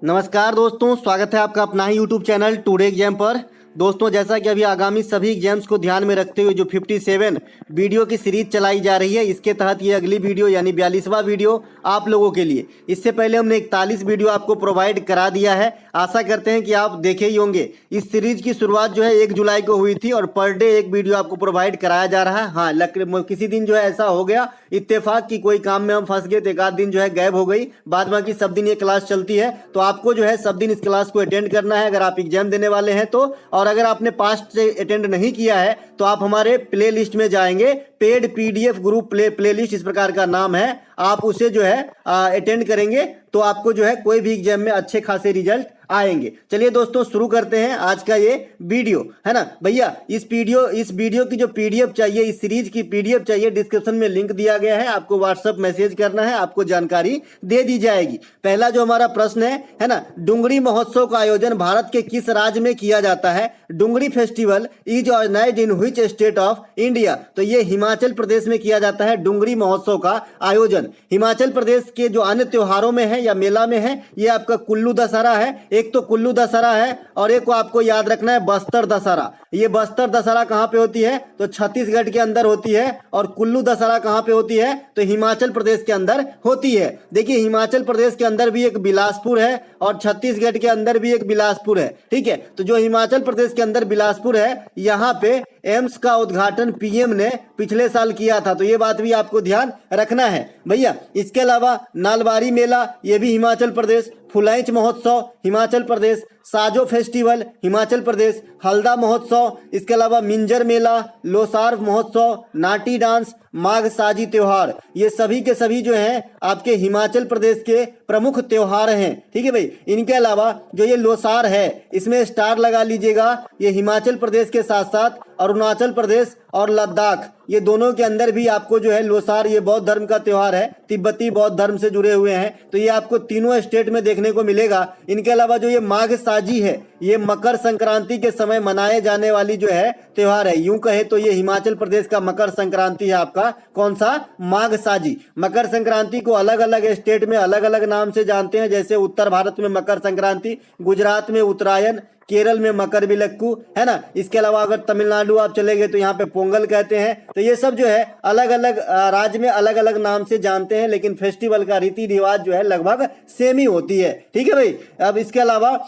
नमस्कार दोस्तों, स्वागत है आपका अपना ही यूट्यूब चैनल टुडे एग्जाम पर। दोस्तों, जैसा कि अभी आगामी सभी एग्जाम्स को ध्यान में रखते हुए जो 57 वीडियो की सीरीज चलाई जा रही है, इसके तहत ये अगली वीडियो यानी 42वां वीडियो आप लोगों के लिए। इससे पहले हमने 41 वीडियो आपको प्रोवाइड करा दिया है। आशा करते हैं कि आप देखे ही होंगे। इस सीरीज की शुरुआत जो है 1 जुलाई को हुई थी और पर डे एक वीडियो आपको प्रोवाइड कराया जा रहा है। हाँ, किसी दिन जो है ऐसा हो गया इत्तेफाक की कोई काम में हम फंस गए तो एक आध दिन जो है गैप हो गई, बाद बाकी सब दिन ये क्लास चलती है। तो आपको जो है सब दिन इस क्लास को अटेंड करना है अगर आप एग्जाम देने वाले हैं तो। और अगर आपने पास्ट से अटेंड नहीं किया है तो आप हमारे प्ले लिस्ट में जाएंगे, paid PDF group play list इस प्रकार का नाम है, आप उसे जो है अटेंड करेंगे तो आपको जो है कोई भी एग्जाम में अच्छे खासे रिजल्ट आएंगे। चलिए दोस्तों, शुरू करते हैं आज का ये वीडियो, है ना भैया। इस वीडियो की जो पीडीएफ चाहिए, इस सीरीज की पीडीएफ चाहिए, डिस्क्रिप्शन में लिंक दिया गया है, आपको व्हाट्सएप मैसेज करना है, आपको जानकारी दे दी जाएगी। पहला जो हमारा प्रश्न है ना, डुंगरी महोत्सव का आयोजन भारत के किस राज्य में किया जाता है? Dungri festival is organized in which state of India? तो ये हिमाचल प्रदेश में किया जाता है डुंगरी महोत्सव का आयोजन। हिमाचल प्रदेश के जो अन्य त्योहारों में है या मेला में है, ये आपका कुल्लू दशहरा है। एक तो कुल्लू दशहरा है और एक को आपको याद रखना है बस्तर दशहरा। ये बस्तर दशहरा कहाँ पे होती है? तो छत्तीसगढ़ के अंदर होती है। और कुल्लू दशहरा कहाँ पे होती है? तो हिमाचल प्रदेश के अंदर होती है। देखिए, हिमाचल प्रदेश के अंदर भी एक बिलासपुर है और छत्तीसगढ़ के अंदर भी एक बिलासपुर है। ठीक है, तो जो हिमाचल प्रदेश के अंदर बिलासपुर है, यहाँ पे एम्स का उद्घाटन पीएम ने पिछले साल किया था, तो ये बात भी आपको ध्यान रखना है भैया। इसके अलावा नालबारी मेला, ये भी हिमाचल प्रदेश। फुलैंच महोत्सव हिमाचल प्रदेश। साजो फेस्टिवल हिमाचल प्रदेश। हल्दा महोत्सव, इसके अलावा मिंजर मेला, लोसार महोत्सव, नाटी डांस, माघ साजी त्योहार, ये सभी के सभी जो हैं आपके हिमाचल प्रदेश के प्रमुख त्योहार हैं। ठीक है भाई। इनके अलावा जो ये लोसार है, इसमें स्टार लगा लीजिएगा, ये हिमाचल प्रदेश के साथ साथ अरुणाचल प्रदेश और लद्दाख, ये दोनों के अंदर भी आपको जो है लोसार, ये बौद्ध धर्म का त्योहार है, तिब्बती बौद्ध धर्म से जुड़े हुए हैं, तो ये आपको तीनों स्टेट में देखने को मिलेगा। इनके अलावा जो ये माघ साजी है, ये मकर संक्रांति के समय मनाए जाने वाली जो है त्योहार है। यूं कहे तो ये हिमाचल प्रदेश का मकर संक्रांति है आपका। कौन सा? माघ साजी। मकर संक्रांति को अलग अलग स्टेट में अलग अलग नाम से जानते हैं, जैसे उत्तर भारत में मकर संक्रांति, गुजरात में उत्तरायण, केरल में मकर बिलक्कू, है ना। इसके अलावा अगर तमिलनाडु आप चले गए तो यहाँ पे पोंगल कहते हैं। तो ये सब जो है अलग अलग राज्य में अलग अलग नाम से जानते हैं, लेकिन फेस्टिवल का रीति रिवाज जो है लगभग सेम ही होती है। ठीक है भाई। अब इसके अलावा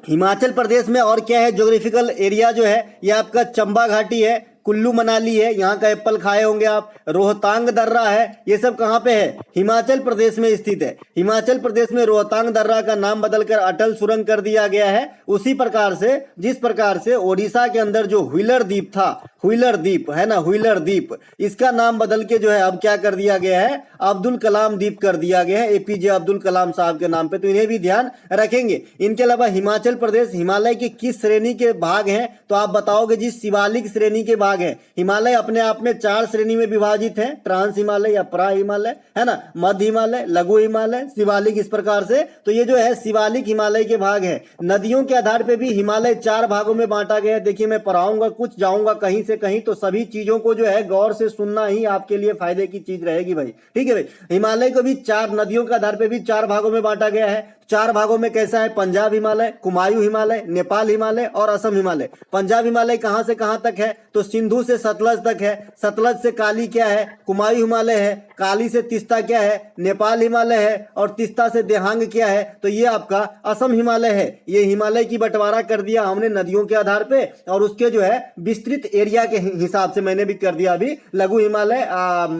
हिमाचल प्रदेश में और क्या है? ज्योग्राफिकल एरिया जो है ये आपका चंबा घाटी है, कुल्लू मनाली है, यहाँ का एप्पल खाए होंगे आप, रोहतांग दर्रा है, ये सब कहाँ पे है? हिमाचल प्रदेश में स्थित है। हिमाचल प्रदेश में रोहतांग दर्रा का नाम बदलकर अटल सुरंग कर दिया गया है। उसी प्रकार से जिस प्रकार से ओडिशा के अंदर जो व्हीलर द्वीप था, व्हीलर द्वीप है ना, व्हीलर द्वीप, इसका नाम बदल के जो है अब क्या कर दिया गया है? अब्दुल कलाम द्वीप कर दिया गया है, एपीजे अब्दुल कलाम साहब के नाम पे। तो इन्हें भी ध्यान रखेंगे। इनके अलावा हिमाचल प्रदेश हिमालय की किस श्रेणी के भाग हैं? तो आप बताओगे जी शिवालिक श्रेणी के भाग है। हिमालय अपने आप में 4 श्रेणी में विभाजित है, ट्रांस हिमालय या प्रा हिमालय, है ना, मध्य हिमालय, लघु हिमालय, शिवालिक, इस प्रकार से। तो ये जो है शिवालिक हिमालय के भाग है। नदियों के आधार पे भी हिमालय 4 भागों में बांटा गया है। देखिए, मैं पढ़ाऊंगा कुछ, जाऊंगा कहीं से कहीं, तो सभी चीजों को जो है गौर से सुनना ही आपके लिए फायदे की चीज रहेगी भाई। ठीक है भाई। हिमालय को भी 4 नदियों के आधार पे भी 4 भागों में बांटा गया है। 4 भागों में कैसा है? पंजाब हिमालय, कुमायूं हिमालय, नेपाल हिमालय और असम हिमालय। पंजाब हिमालय कहां से कहां तक है? तो सिंधु से सतलज तक है। सतलज से काली क्या है? कुमायूं हिमालय है। काली से तिस्ता क्या है? नेपाल हिमालय है। और तिस्ता से देहांग क्या है? तो ये आपका असम हिमालय है। ये हिमालय की बंटवारा कर दिया हमने नदियों के आधार पे, और उसके जो है विस्तृत एरिया के हिसाब से मैंने भी कर दिया अभी, लघु हिमालय,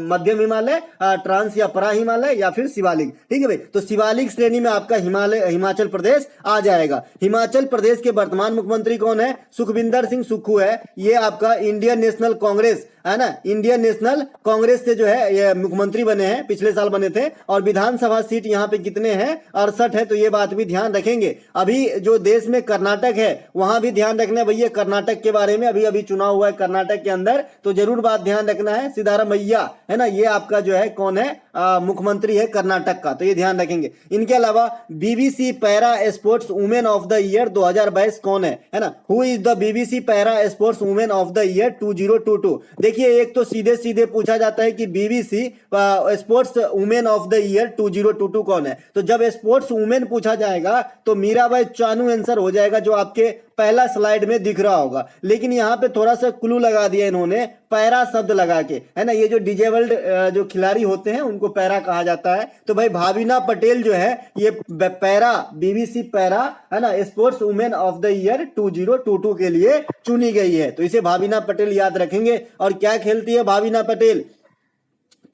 मध्यम हिमालय, ट्रांस या परा हिमालय या फिर शिवालिक। ठीक है भाई। तो शिवालिक श्रेणी में आपका हिमाचल प्रदेश आ जाएगा। हिमाचल प्रदेश के वर्तमान मुख्यमंत्री कौन है? सुखविंदर सिंह सुक्खू है। ये आपका इंडियन नेशनल कांग्रेस, है ना, इंडियन नेशनल कांग्रेस से जो है ये मुख्यमंत्री बने हैं, पिछले साल बने थे। और विधानसभा सीट यहाँ पे कितने हैं? 68 है। तो ये बात भी ध्यान रखेंगे। अभी जो देश में कर्नाटक है वहां भी ध्यान रखना है भैया, कर्नाटक के बारे में। अभी चुनाव हुआ है कर्नाटक के अंदर, तो जरूर बात ध्यान रखना है। सिद्धारमैया, है ना, ये आपका जो है कौन है? मुख्यमंत्री है कर्नाटक का, तो ये ध्यान रखेंगे। इनके अलावा BBC para sports women of the year 2022 कौन है ना? Who is the BBC para sports women of the year 2022? देखिए एक तो सीधे सीधे पूछा जाता है कि BBC sports women of the year 2022 कौन है। तो जब स्पोर्ट्स वुमेन पूछा जाएगा तो मीराबाई चानू आंसर हो जाएगा, जो आपके पहला स्लाइड में दिख रहा होगा। लेकिन यहाँ पे थोड़ा सा क्लू लगा दिया इन्होंने, पैरा शब्द लगा के, है ना। ये जो डिजेबल्ड जो खिलाड़ी होते हैं उनको पैरा कहा जाता है। तो भाई भाविना पटेल जो है ये पैरा, बीबीसी पैरा, है ना, sports women of the year 2022 के लिए चुनी गई है। तो इसे भाविना पटेल याद रखेंगे। और क्या खेलती है भाविना पटेल?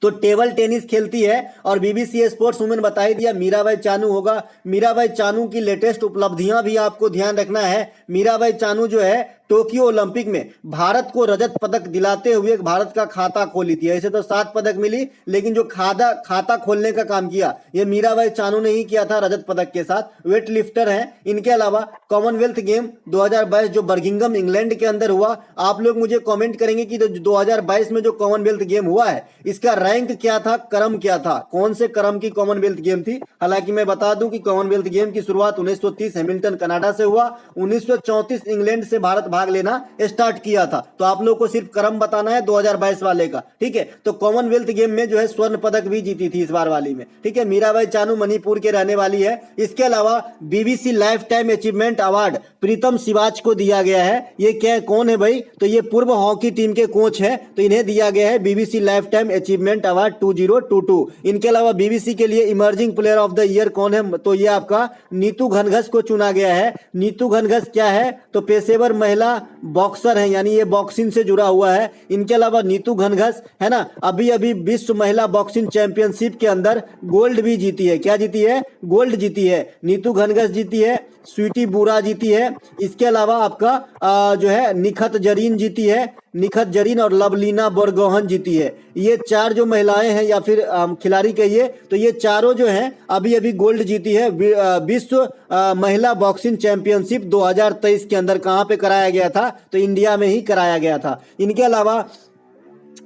तो टेबल टेनिस खेलती है। और बीबीसी स्पोर्ट्स वुमेन बता ही दिया, मीराबाई चानू होगा। मीराबाई चानू की लेटेस्ट उपलब्धियां भी आपको ध्यान रखना है। मीराबाई चानू जो है टोक्यो ओलंपिक में भारत को रजत पदक दिलाते हुए भारत का खाता खोली थी। ऐसे तो 7 पदक मिली, लेकिन जो खाता खोलने का काम किया ये मीराबाई चानू ने ही किया था रजत पदक के साथ। वेट लिफ्टर हैं। इनके अलावा कॉमनवेल्थ गेम 2022 जो बर्मिंघम इंग्लैंड के अंदर हुआ, आप लोग मुझे कमेंट करेंगे कि 2022 में जो कॉमनवेल्थ गेम हुआ है इसका रैंक क्या था, क्रम क्या था, कौन से क्रम की कॉमनवेल्थ गेम थी। हालांकि मैं बता दूं कि कॉमनवेल्थ गेम की शुरुआत 1930 हैमिल्टन कनाडा से हुआ, 1934 इंग्लैंड से भारत भाग लेना स्टार्ट किया था। तो आप लोगों को सिर्फ क्रम बताना है 2022 वाले का, ठीक है। तो कॉमनवेल्थ गेम में जो है स्वर्ण पदक भी जीती थी इस बार वाली में, ठीक है। मीराबाई चानू मणिपुर के रहने वाली है। इसके अलावा BBC lifetime achievement award Pritam Siwach को दिया गया है। ये क्या कौन है भाई? तो ये पूर्व हॉकी टीम के कोच है, तो इन्हें दिया गया है BBC lifetime achievement award 2022। इनके अलावा बीबीसी के लिए emerging player of the year कौन है? तो ये आपका नीतू घनघस को चुना गया है। नीतू घनघस क्या है? तो पेशेवर महिला बॉक्सर है, यानी ये बॉक्सिंग से जुड़ा हुआ है। इनके अलावा नीतू घनघस, है ना, अभी अभी विश्व महिला बॉक्सिंग चैंपियनशिप के अंदर गोल्ड भी जीती है। क्या जीती है? गोल्ड जीती है। नीतू घनघस जीती है, स्वीटी बुरा जीती है। इसके अलावा आपका जो है निखत जरीन जीती है, निखत जरीन और लवलीना बोरगोहन जीती है। ये 4 जो महिलाएं हैं या फिर खिलाड़ी कहिए, तो ये चारों जो हैं अभी अभी गोल्ड जीती है। विश्व महिला बॉक्सिंग चैंपियनशिप 2023 के अंदर कहाँ पे कराया गया था? तो इंडिया में ही कराया गया था। इनके अलावा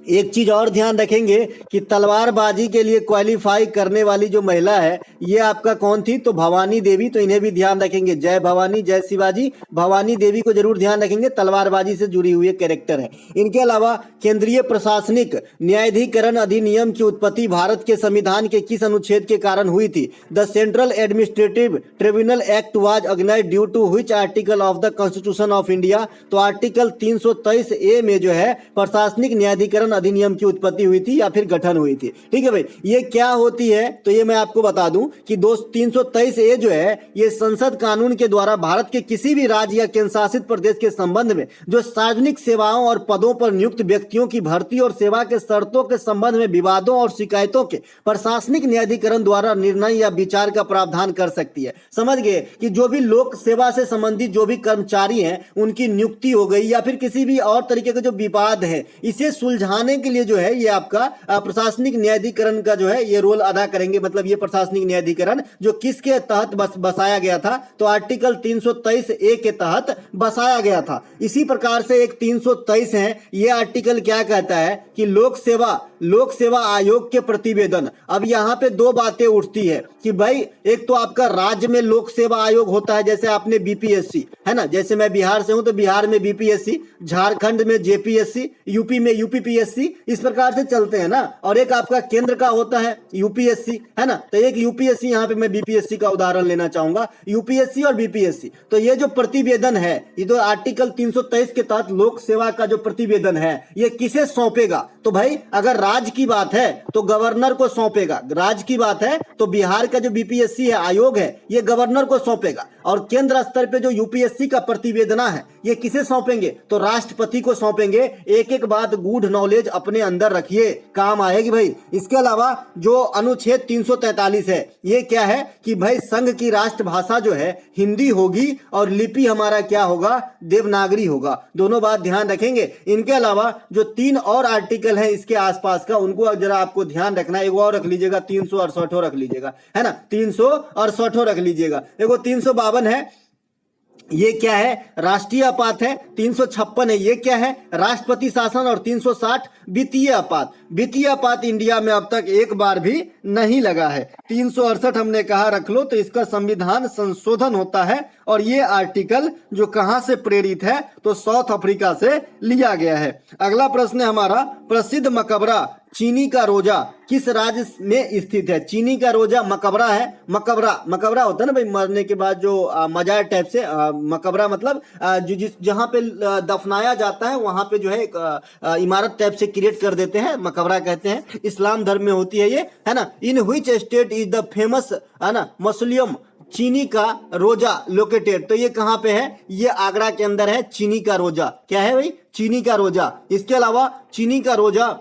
एक चीज और ध्यान रखेंगे कि तलवारबाजी के लिए क्वालिफाई करने वाली जो महिला है ये आपका कौन थी? तो भवानी देवी। तो इन्हें भी ध्यान रखेंगे। जय भवानी जय शिवाजी, भवानी देवी को जरूर ध्यान रखेंगे, तलवारबाजी से जुड़ी हुई कैरेक्टर है। इनके अलावा केंद्रीय प्रशासनिक न्यायाधिकरण अधिनियम की उत्पत्ति भारत के संविधान के किस अनुच्छेद के कारण हुई थी? The central administrative tribunal act was organized due to which article of the constitution of India? तो आर्टिकल 323A में जो है प्रशासनिक न्यायाधिकरण अधिनियम की उत्पत्ति हुई थी या फिर गठन हुई थी, ठीक है भाई। ये क्या होती है? तो ये मैं आपको बता दूं कि 323A जो है ये संसद कानून के द्वारा भारत के किसी भी राज्य या केंद्र शासित प्रदेश के संबंध में जो सार्वजनिक सेवाओं और पदों पर नियुक्त व्यक्तियों की भर्ती और सेवा के शर्तों के संबंध में विवादों और शिकायतों के प्रशासनिक न्यायाधिकरण द्वारा निर्णय या विचार का प्रावधान कर सकती है। समझ गए कि जो भी लोक सेवा से संबंधित जो भी कर्मचारी हैं उनकी नियुक्ति हो गई या फिर किसी भी और तरीके के जो विवाद है इसे सुलझाने के लिए जो है ये आपका प्रशासनिक न्यायाधिकरण का जो है ये रोल अदा करेंगे। मतलब ये प्रशासनिक न्यायाधिकरण जो किसके तहत बसाया गया था? तो आर्टिकल 323A के तहत बसाया गया था। इसी प्रकार से एक 323 है, ये आर्टिकल क्या कहता है कि लोक सेवा आयोग के प्रतिवेदन। अब यहाँ पे 2 बातें उठती है कि भाई एक तो आपका राज्य में लोक सेवा आयोग होता है, जैसे आपने बीपीएससी, है ना, जैसे मैं बिहार से हूं तो बिहार में बीपीएससी, झारखंड में जेपीएससी, यूपी में यूपीपीएससी, इस प्रकार से चलते हैं ना। और एक आपका केंद्र का होता है यूपीएससी, है ना। तो एक यूपीएससी, यहाँ पे मैं बीपीएससी का उदाहरण लेना चाहूंगा, यूपीएससी और बीपीएससी। तो ये जो प्रतिवेदन है ये तो आर्टिकल 323 के तहत लोक सेवा का जो प्रतिवेदन है ये किसे सौंपेगा? तो भाई अगर राज्य की बात है तो गवर्नर को सौंपेगा। राज्य की बात है तो बिहार का जो बीपीएससी है आयोग है ये गवर्नर को सौंपेगा। और केंद्र स्तर पे जो यूपीएससी का प्रतिवेदना है ये किसे सौंपेंगे? तो राष्ट्रपति को सौंपेंगे। एक एक बात गूढ़ नॉलेज अपने अंदर रखिए, काम आएगी भाई। इसके अलावा जो अनुच्छेद 343 है ये क्या है कि भाई संघ की राष्ट्रभाषा जो है हिंदी होगी और लिपि हमारा क्या होगा? देवनागरी होगा। दोनों बात ध्यान रखेंगे। इनके अलावा जो 3 और आर्टिकल है इसके आसपास का उनको जरा आपको ध्यान रखना है। एक और रख लीजिएगा, 368 रख लीजिएगा, है ना, 368 रख लीजिएगा। देखो 352 है ये क्या है, राष्ट्रीय आपात है। 356 है, ये क्या है, राष्ट्रपति शासन। और 360 वित्तीय आपात। वित्तीय आपात इंडिया में अब तक एक बार भी नहीं लगा है। 368 हमने कहा रख लो, तो इसका संविधान संशोधन होता है। और ये आर्टिकल जो कहां से प्रेरित है, तो साउथ अफ्रीका से लिया गया है। अगला प्रश्न है हमारा, प्रसिद्ध मकबरा चीनी का रोजा किस राज्य में स्थित है। चीनी का रोजा मकबरा है। मकबरा होता है ना भाई, मरने के बाद जो मजार टाइप से, मकबरा मतलब जो जिस जहाँ पे दफनाया जाता है वहां पे जो है एक इमारत टाइप से क्रिएट कर देते हैं, मकबरा कहते हैं। इस्लाम धर्म में होती है ये, है ना। इन which state is the famous, है ना, मौसोलियम चीनी का रोजा लोकेटेड। तो ये कहाँ पे है, ये आगरा के अंदर है। चीनी का रोजा क्या है भाई, चीनी का रोजा। इसके अलावा चीनी का रोजा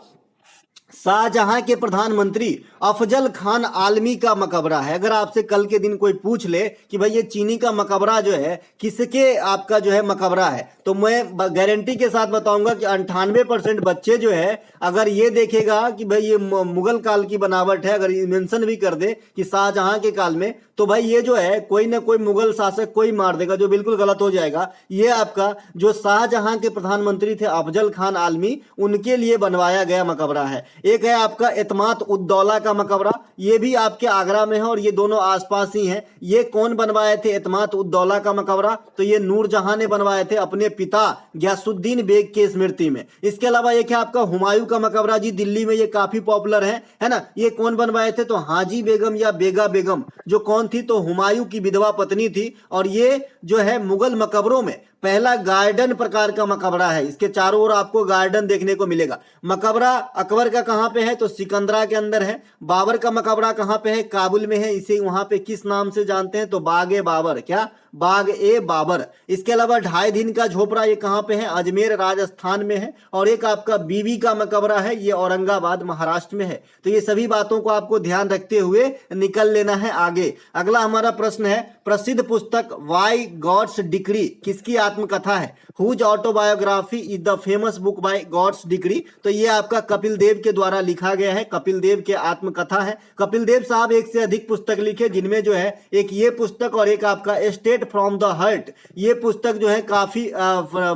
शाहजहां के प्रधानमंत्री अफजल खान आलमी का मकबरा है। अगर आपसे कल के दिन कोई पूछ ले कि भाई ये चीनी का मकबरा जो है किसके आपका जो है मकबरा है, तो मैं गारंटी के साथ बताऊंगा कि 98% बच्चे जो है अगर ये देखेगा कि भाई ये मुगल काल की बनावट है, अगर मेंशन भी कर दे कि शाहजहां के काल में, तो भाई ये जो है कोई ना कोई मुगल शासक कोई मार देगा, जो बिल्कुल गलत हो जाएगा। ये आपका जो शाहजहां के प्रधानमंत्री थे अफजल खान आलमी, उनके लिए बनवाया गया मकबरा है। एक है आपका एतमाद उद्दौला का मकबरा, ये भी आपके आगरा में है और ये दोनों आसपास ही हैं। ये कौन बनवाए थे एतमाद उद्दौला का मकबरा, तो ये नूरजहां ने बनवाए थे अपने पिता गयासुद्दीन बेग के स्मृति में। इसके अलावा एक है आपका हुमायूं का मकबरा जी, दिल्ली में ये काफी पॉपुलर है ना। ये कौन बनवाए थे, तो हाजी बेगम या बेगा बेगम, जो कौन थी, तो हुमायूं की विधवा पत्नी थी। और ये जो है मुगल मकबरों में पहला गार्डन प्रकार का मकबरा है। इसके चारों ओर आपको गार्डन देखने को मिलेगा। मकबरा अकबर का कहां पे है, तो सिकंदरा के अंदर है। बाबर का मकबरा कहां पे है, काबुल में है। इसे वहां पे किस नाम से जानते हैं, तो बाग ए बाबर, क्या, बाग ए बाबर। इसके अलावा 2.5 दिन का झोपड़ा, ये कहां पे है, अजमेर राजस्थान में है। और एक आपका बीबी का मकबरा है, ये औरंगाबाद महाराष्ट्र में है। तो ये सभी बातों को आपको ध्यान रखते हुए निकल लेना है आगे। अगला हमारा प्रश्न है, प्रसिद्ध पुस्तक वाई गॉड्स डिक्री किसकी आत्मकथा है। Whose autobiography is the famous book by God's decree. तो ये आपका कपिल देव के द्वारा लिखा गया है, कपिल देव के आत्मकथा है। कपिल देव साहब एक से अधिक पुस्तक लिखे, जिनमें जो है एक ये पुस्तक और एक आपका स्टेट फ्रॉम द हर्ट, ये पुस्तक जो है काफी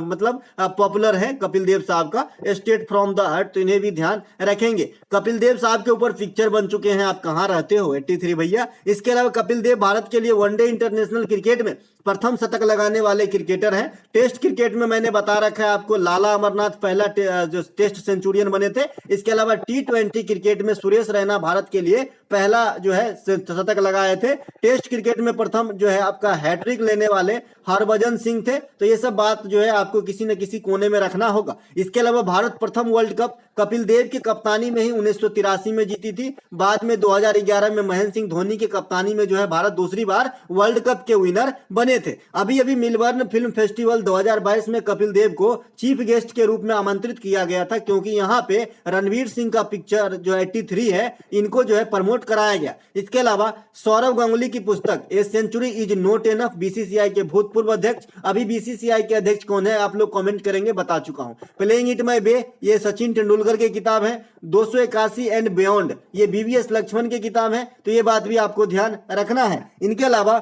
मतलब पॉपुलर है कपिल देव साहब का, स्टेट फ्रॉम द हर्ट। तो इन्हें भी ध्यान रखेंगे। कपिल देव साहब के ऊपर पिक्चर बन चुके हैं। आप कहां रहते हो, 83 भैया। इसके अलावा कपिल देव भारत के लिए वनडे इंटरनेशनल क्रिकेट में प्रथम शतक लगाने वाले क्रिकेटर हैं। टेस्ट क्रिकेट में मैंने बता रखा है आपको, लाला अमरनाथ पहला जो टेस्ट सेंचुरियन बने थे। इसके अलावा T20 क्रिकेट में सुरेश रैना भारत के लिए पहला जो है शतक लगाए थे। टेस्ट क्रिकेट में प्रथम जो है आपका हैट्रिक लेने वाले हरभजन सिंह थे। तो ये सब बात जो है आपको किसी न किसी कोने में रखना होगा। इसके अलावा भारत प्रथम वर्ल्ड कप कपिल देव की कप्तानी में ही 1983 में जीती थी। बाद में 2011 में महेंद्र सिंह धोनी की कप्तानी में जो है भारत दूसरी बार वर्ल्ड कप के विनर बने थे। अभी अभी मेलबर्न फिल्म फेस्टिवल 2022 में कपिल देव को चीफ गेस्ट के रूप में आमंत्रित किया गया था, क्योंकि यहाँ पे रणवीर सिंह का पिक्चर जो 83 है, इनको जो है प्रमोट कराया गया। इसके अलावा सौरव गांगुली की पुस्तक a century is not enough, BCCI के भूतपूर्व अध्यक्ष, अभी बीसीसीआई के अध्यक्ष कौन है आप लोग कमेंट करेंगे, बता चुका हूं। प्लेइंग इट माय वे, ये सचिन तेंदुलकर की किताब है। 281 एंड बियॉन्ड, ये बीवीएस लक्ष्मण की किताब है। तो ये बात भी आपको ध्यान रखना है। इनके अलावा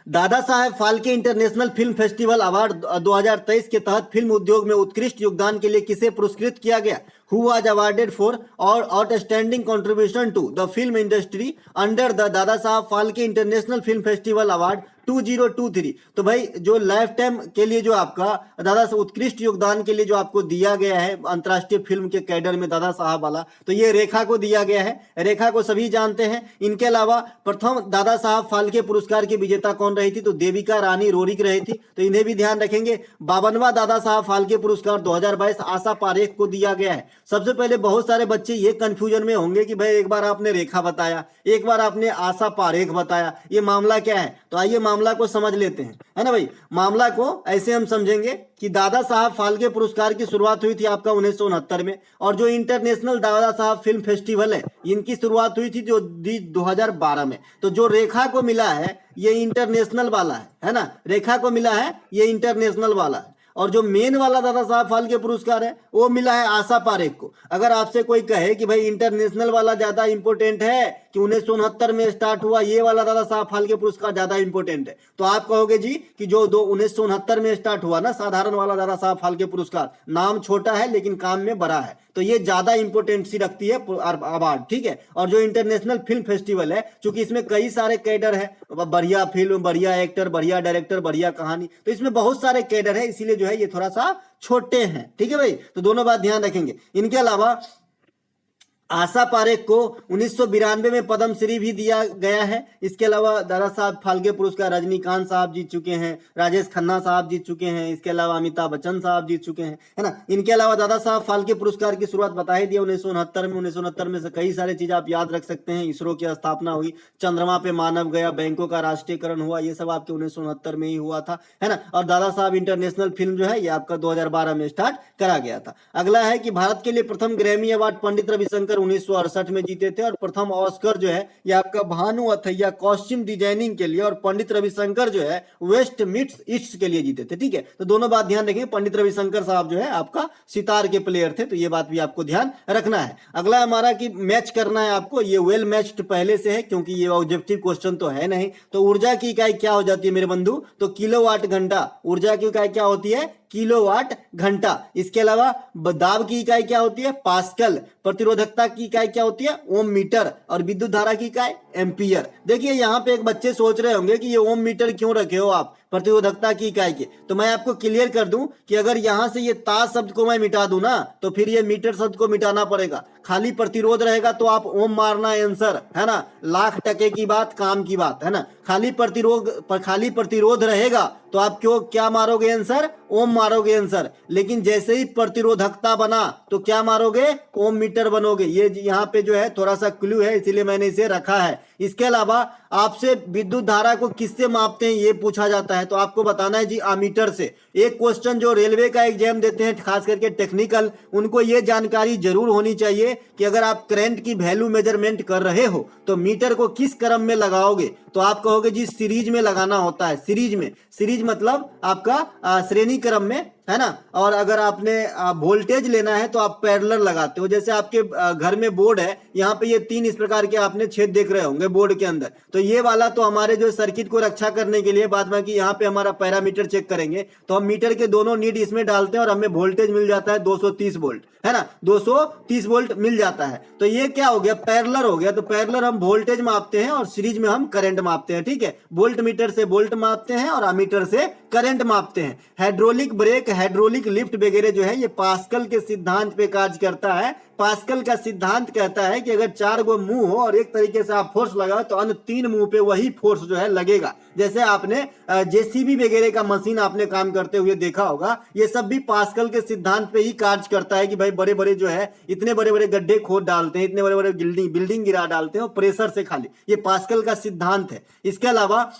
Dadasaheb Phalke international film festival award 2023 के तहत फिल्म उद्योग में उत्कृष्ट योगदान के लिए किसे पुरस्कृत किया गया। Who was awarded for outstanding contribution to the film industry under the Dada Saheb Phalke international film festival award 2023। तो भाई जो लाइफ टाइम के लिए जो आपका दादा साहब उत्कृष्ट योगदान के लिए जो आपको दिया गया है अंतर्राष्ट्रीय फिल्म के कैडर में दादा साहब वाला, तो ये रेखा को दिया गया है। रेखा को सभी जानते हैं। इनके अलावा प्रथम दादा साहब फाल्के पुरस्कार की विजेता कौन रही थी, तो देविका रानी रोरिक रही थी। तो इन्हें भी ध्यान रखेंगे। 52वां दादा साहब फाल्के पुरस्कार 2022 आशा पारेख को दिया गया है। सबसे पहले बहुत सारे बच्चे ये कंफ्यूजन में होंगे कि भाई एक बार आपने रेखा बताया, एक बार आपने आशा पारेख बताया, ये मामला क्या है। तो आइए मामला को समझ लेते हैं, है ना भाई। मामला को ऐसे हम समझेंगे कि दादा साहब फाल्के पुरस्कार की शुरुआत हुई थी आपका 1969 में, और जो international Dada Saheb film festival है इनकी शुरुआत हुई थी जो 2012 में। तो जो रेखा को मिला है ये इंटरनेशनल वाला है ना, रेखा को मिला है ये इंटरनेशनल वाला है। और जो मेन वाला दादा साहब फाल्के पुरस्कार है वो मिला है आशा पारेख को। अगर आपसे कोई कहे कि भाई इंटरनेशनल वाला ज्यादा इंपॉर्टेंट है कि 1969 में स्टार्ट हुआ, ये वाला दादा साहब फाल्के पुरस्कार ज्यादा इंपॉर्टेंट है। तो आप कहोगे जी कि जो 1969 में स्टार्ट हुआ ना साधारण वाला दादा साहब फाल्के पुरस्कार, नाम छोटा है लेकिन काम में बड़ा है, तो ये ज्यादा इंपॉर्टेंट सी रखती है अवार्ड, ठीक है। और जो इंटरनेशनल फिल्म फेस्टिवल है, क्योंकि इसमें कई सारे कैडर है, बढ़िया फिल्म, बढ़िया एक्टर, बढ़िया डायरेक्टर, बढ़िया कहानी, तो इसमें बहुत सारे कैडर है, इसीलिए जो है ये थोड़ा सा छोटे हैं, ठीक है भाई। तो दोनों बात ध्यान रखेंगे। इनके अलावा आशा पारेख को 1992 में पद्मश्री भी दिया गया है। इसके अलावा दादा साहब फाल्के पुरस्कार रजनीकांत साहब जीत चुके हैं, राजेश खन्ना साहब जीत चुके हैं, इसके अलावा अमिताभ बच्चन साहब जीत चुके हैं, है ना। इनके अलावा दादा साहब फाल्के पुरस्कार की शुरुआत बता ही दिया 1969 में। 1969 में से कई सारे चीज आप याद रख सकते हैं। इसरो की स्थापना हुई, चंद्रमा पे मानव गया, बैंकों का राष्ट्रीयकरण हुआ, ये सब आपके 1969 में ही हुआ था, है ना। और दादा साहब इंटरनेशनल फिल्म जो है ये आपका 2012 में स्टार्ट करा गया था। अगला है कि भारत के लिए प्रथम ग्रैमी अवार्ड पंडित रविशंकर 1968 में जीते थे, और प्रथम ऑस्कर जो है ये आपका भानु अथैया कॉस्ट्यूम डिजाइनिंग के लिए, और पंडित रविशंकर जो है वेस्ट मीट्स ईस्ट के लिए जीते थे, ठीक है। तो दोनों बात ध्यान रखेंगे। पंडित रविशंकर साहब जो है आपका सितार के प्लेयर थे, तो ये बात भी आपको ध्यान रखना है। अगला हमारा कि मैच करना है आपको, ये वेल मैच्ड पहले से है, क्योंकि ये ऑब्जेक्टिव क्वेश्चन तो है नहीं। तो ऊर्जा की इकाई क्या हो जाती है मेरे बंधु, तो किलोवाट घंटा। ऊर्जा की इकाई क्या होती है, किलोवाट घंटा। इसके अलावा दाब की इकाई क्या होती है, पास्कल। प्रतिरोधकता की इकाई क्या होती है, ओम मीटर। और विद्युत धारा की इकाई एम्पियर। देखिए यहाँ पे एक बच्चे सोच रहे होंगे कि ये ओम मीटर क्यों रखे हो आप प्रतिरोधकता की इकाई के, तो मैं आपको क्लियर कर दूं कि अगर यहां से ये ता शब्द को मैं मिटा दूं ना, तो फिर ये मीटर शब्द को मिटाना पड़ेगा। खाली प्रतिरोध रहेगा तो आप ओम मारना आंसर, है ना, लाख टके की बात, काम की बात, है ना। खाली प्रतिरोध रहेगा तो आप क्यों क्या मारोगे आंसर, ओम मारोगे आंसर। लेकिन जैसे ही प्रतिरोधकता बना तो क्या मारोगे, ओम मीटर बनोगे। ये यहाँ पे जो है थोड़ा सा क्लू है, इसीलिए मैंने इसे रखा है। इसके अलावा आपसे विद्युत धारा को किससे मापते हैं ये पूछा जाता है, तो आपको बताना है जी अमीटर से। एक क्वेश्चन जो रेलवे का एग्जाम देते हैं खास करके टेक्निकल, उनको ये जानकारी जरूर होनी चाहिए कि अगर आप करंट की वैल्यू मेजरमेंट कर रहे हो तो मीटर को किस क्रम में लगाओगे, तो आप कहोगे जी सीरीज में लगाना होता है। सीरीज में, सीरीज मतलब आपका श्रेणी क्रम में, है ना। और अगर आपने वोल्टेज लेना है तो आप पैरेलल लगाते हो। जैसे आपके घर में बोर्ड है, यहाँ पे ये 3 इस प्रकार के आपने छेद देख रहे होंगे बोर्ड के अंदर, तो ये वाला तो हमारे जो सर्किट को रक्षा करने के लिए, बाद में कि यहाँ पे हमारा पैरामीटर चेक करेंगे तो हम मीटर के दोनों नीड इसमें डालते हैं और हमें वोल्टेज मिल जाता है 230 वोल्ट, है ना, 230 वोल्ट मिल जाता है। तो ये क्या हो गया, पैरेलल हो गया। तो पैरेलल हम वोल्टेज मापते हैं और सीरीज में हम करंट मापते हैं, ठीक है। वोल्ट मीटर से वोल्ट मापते हैं और अमीटर से करंट मापते हैं। हाइड्रोलिक ब्रेक, हाइड्रोलिक लिफ्ट वगैरह जो है ये पास्कल के सिद्धांत पे कार्य करता है। पास्कल का सिद्धांत कहता है कि अगर 4 गो मुंह हो और एक तरीके से आप फोर्स लगाओ तो अन्य 3 मुंह पे वही फोर्स जो है लगेगा। जैसे आपने जेसीबी वगैरह का मशीन आपने काम करते हुए देखा होगा, ये सब भी पास्कल के सिद्धांत पे ही कार्य करता है कि भाई बड़े बड़े जो है इतने बड़े बड़े गड्ढे खोद डालते हैं, इतने बड़े बड़े बिल्डिंग गिरा डालते हैं और प्रेशर से खाली, ये पास्कल का सिद्धांत है। इसके अलावा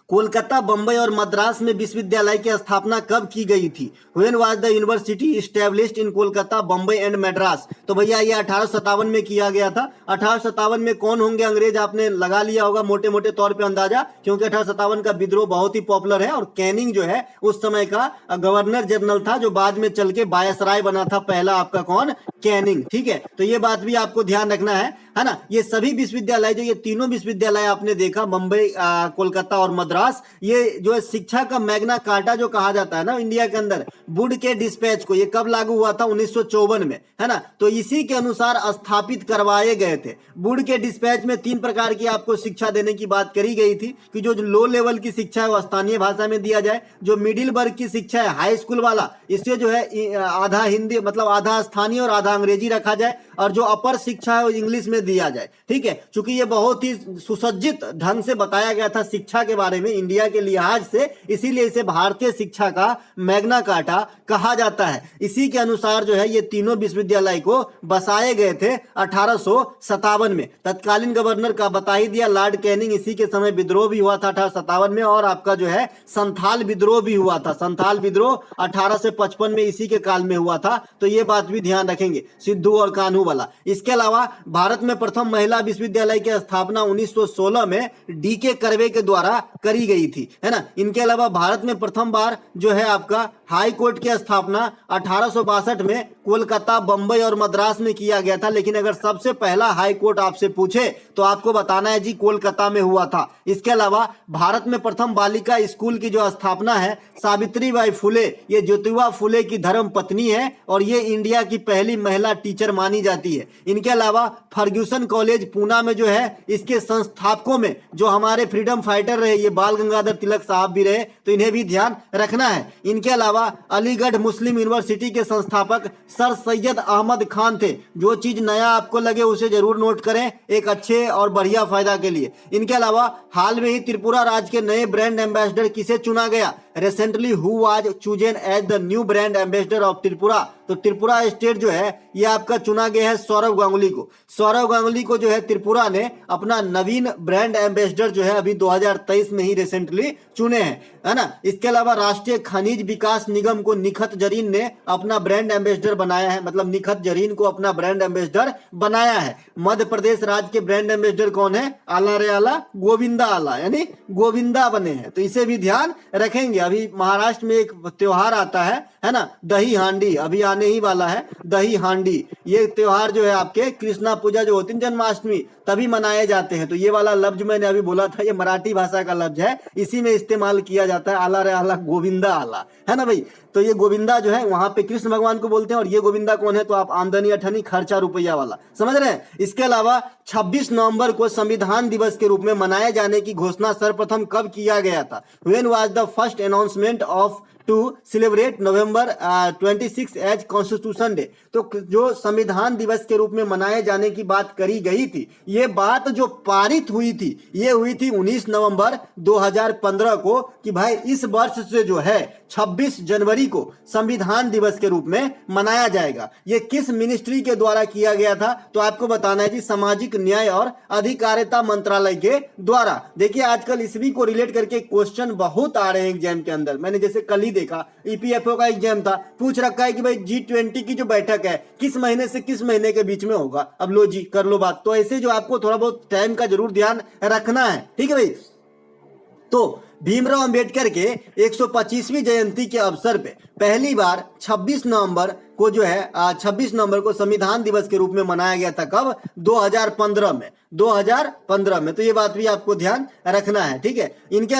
कोलकाता, बंबई और मद्रास में विश्वविद्यालय की स्थापना कब की गई थी? When was the university established in Kolkata, Bombay and Madras? तो भैया ये 1857 में किया गया था। 1857 में कौन होंगे अंग्रेज, आपने लगा लिया होगा मोटे मोटे तौर पे अंदाजा, क्योंकि 1857 का विद्रोह बहुत ही पॉपुलर है। और कैनिंग जो है उस समय का गवर्नर जनरल था, जो बाद में चल के वायसराय बना था पहला आपका, कौन, कैनिंग, ठीक है। तो ये बात भी आपको ध्यान रखना है ना। ये सभी विश्वविद्यालय जो, ये तीनों विश्वविद्यालय आपने देखा, बंबई, कोलकाता और मद्रास, ये जो है शिक्षा का मैग्ना कार्टा जो कहा जाता है ना इंडिया के अंदर, वुड के डिस्पैच को, ये कब लागू हुआ था, 1954 में, है ना। तो इसी के अनुसार स्थापित करवाए गए थे। वुड के डिस्पैच में 3 प्रकार की आपको शिक्षा देने की बात करी गई थी कि जो लो लेवल की शिक्षा है वो स्थानीय भाषा में दिया जाए, जो मिडिल वर्ग की शिक्षा है हाई स्कूल वाला, इससे जो है आधा हिंदी मतलब आधा स्थानीय और आधा अंग्रेजी रखा जाए, और जो अपर शिक्षा है वो इंग्लिश में दिया जाए, ठीक है। चूंकि ये बहुत ही सुसज्जित ढंग से बताया गया था शिक्षा के बारे में इंडिया के लिहाज से, इसीलिए इसे भारतीय शिक्षा का मैग्ना कार्टा कहा जाता है। इसी के अनुसार जो है ये तीनों विश्वविद्यालय को बसाए गए थे 1857 में। तत्कालीन गवर्नर का बता ही दिया, लॉर्ड कैनिंग। इसी के समय विद्रोह भी हुआ था 1857 में, और आपका जो है संथाल विद्रोह भी हुआ था। संथाल विद्रोह 1855 में इसी के काल में हुआ था। तो ये बात भी ध्यान रखेंगे, सिद्धू और कान्हू वाला। इसके अलावा भारत में प्रथम महिला विश्वविद्यालय की स्थापना 1916 में डीके कर्वे के द्वारा करी गई थी, है ना। इनके अलावा भारत में प्रथम बार जो है आपका हाई कोर्ट की स्थापना 1862 में कोलकाता, बंबई और मद्रास में किया गया था, लेकिन अगर सबसे पहला हाई कोर्ट आपसे पूछे तो आपको बताना है जी कोलकाता में हुआ था। इसके अलावा भारत में प्रथम बालिका स्कूल की जो स्थापना है सावित्रीबाई फुले, ये ज्योतिबा फुले की धर्म पत्नी है और ये इंडिया की पहली महिला टीचर मानी जाती है। इनके अलावा फर्ग्यूसन कॉलेज पूना में जो है, इसके संस्थापकों में जो हमारे फ्रीडम फाइटर रहे ये बाल गंगाधर तिलक साहब भी रहे, तो इन्हें भी ध्यान रखना है। इनके अलावा अलीगढ़ मुस्लिम यूनिवर्सिटी के संस्थापक सर सैयद अहमद खान थे। जो चीज नया आपको लगे उसे जरूर नोट करें, एक अच्छे और बढ़िया फायदा के लिए। इनके अलावा हाल में ही त्रिपुरा राज्य के नए ब्रांड एम्बेसडर किसे चुना गया? Recently who was chosen as the new brand ambassador of Tripura? तो त्रिपुरा स्टेट जो है ये आपका चुना गया है सौरव गांगुली को। सौरव गांगुली को जो है त्रिपुरा ने अपना नवीन ब्रांड एम्बेसडर जो है अभी 2023 में ही रिसेंटली चुने हैं, है ना। इसके अलावा राष्ट्रीय खनिज विकास निगम को निखत जरीन ने अपना ब्रांड एम्बेसडर बनाया है, मतलब निखत जरीन को अपना ब्रांड एम्बेसडर बनाया है। मध्य प्रदेश राज्य के ब्रांड एम्बेसडर कौन है? आला रे आला, गोविंदा आला, यानी गोविंदा बने हैं, तो इसे भी ध्यान रखेंगे। अभी महाराष्ट्र में एक त्योहार आता है ना, दही हांडी, अभी आने ही वाला है दही हांडी। ये त्योहार जो है आपके कृष्णा पूजा जो होती है जन्माष्टमी तभी मनाए जाते हैं। तो ये वाला लफ्ज मैंने अभी बोला था, ये मराठी भाषा का लफ्ज है, इसी में इस्तेमाल किया जाता है, आला रे आला गोविंदा आला, है ना भाई। तो ये गोविंदा जो है वहां पे कृष्ण भगवान को बोलते हैं, और ये गोविंदा कौन है? तो आप आमदनी अठनी खर्चा रुपया वाला, समझ रहे हैं। इसके अलावा 26 नवंबर को संविधान दिवस के रूप में मनाए जाने की घोषणा सर्वप्रथम कब किया गया था? When was the first announcement of to celebrate November 26 as Constitution Day? तो जो संविधान दिवस के रूप में मनाए जाने की बात करी गई थी, ये बात जो पारित हुई थी ये हुई थी 19 नवंबर 2015 को, कि भाई इस वर्ष से जो है 26 जनवरी को संविधान दिवस के रूप में मनाया जाएगा। ये किस मिनिस्ट्री के द्वारा किया गया था? तो आपको बताना है जी सामाजिक न्याय और अधिकारिता मंत्रालय के द्वारा। देखिए आजकल इसवी को रिलेट करके क्वेश्चन बहुत आ रहे हैं एग्जाम के अंदर। मैंने जैसे कल ही देखा ईपीएफओ का एग्जाम था, पूछ रखा है कि भाई G20 की जो बैठक है किस महीने से किस महीने के बीच में होगा। अब लो जी कर लो बात। तो ऐसे जो आपको थोड़ा बहुत टाइम का जरूर ध्यान रखना है, ठीक है भाई। तो भीमराव अंबेडकर के 125वीं जयंती के अवसर पे पहली बार 26 नवंबर को जो है 26 नवंबर को संविधान दिवस के रूप में मनाया गया था। कब? 2015 में, 2015 में। तो ये बात भी आपको ध्यान रखना है, ठीक है। इनके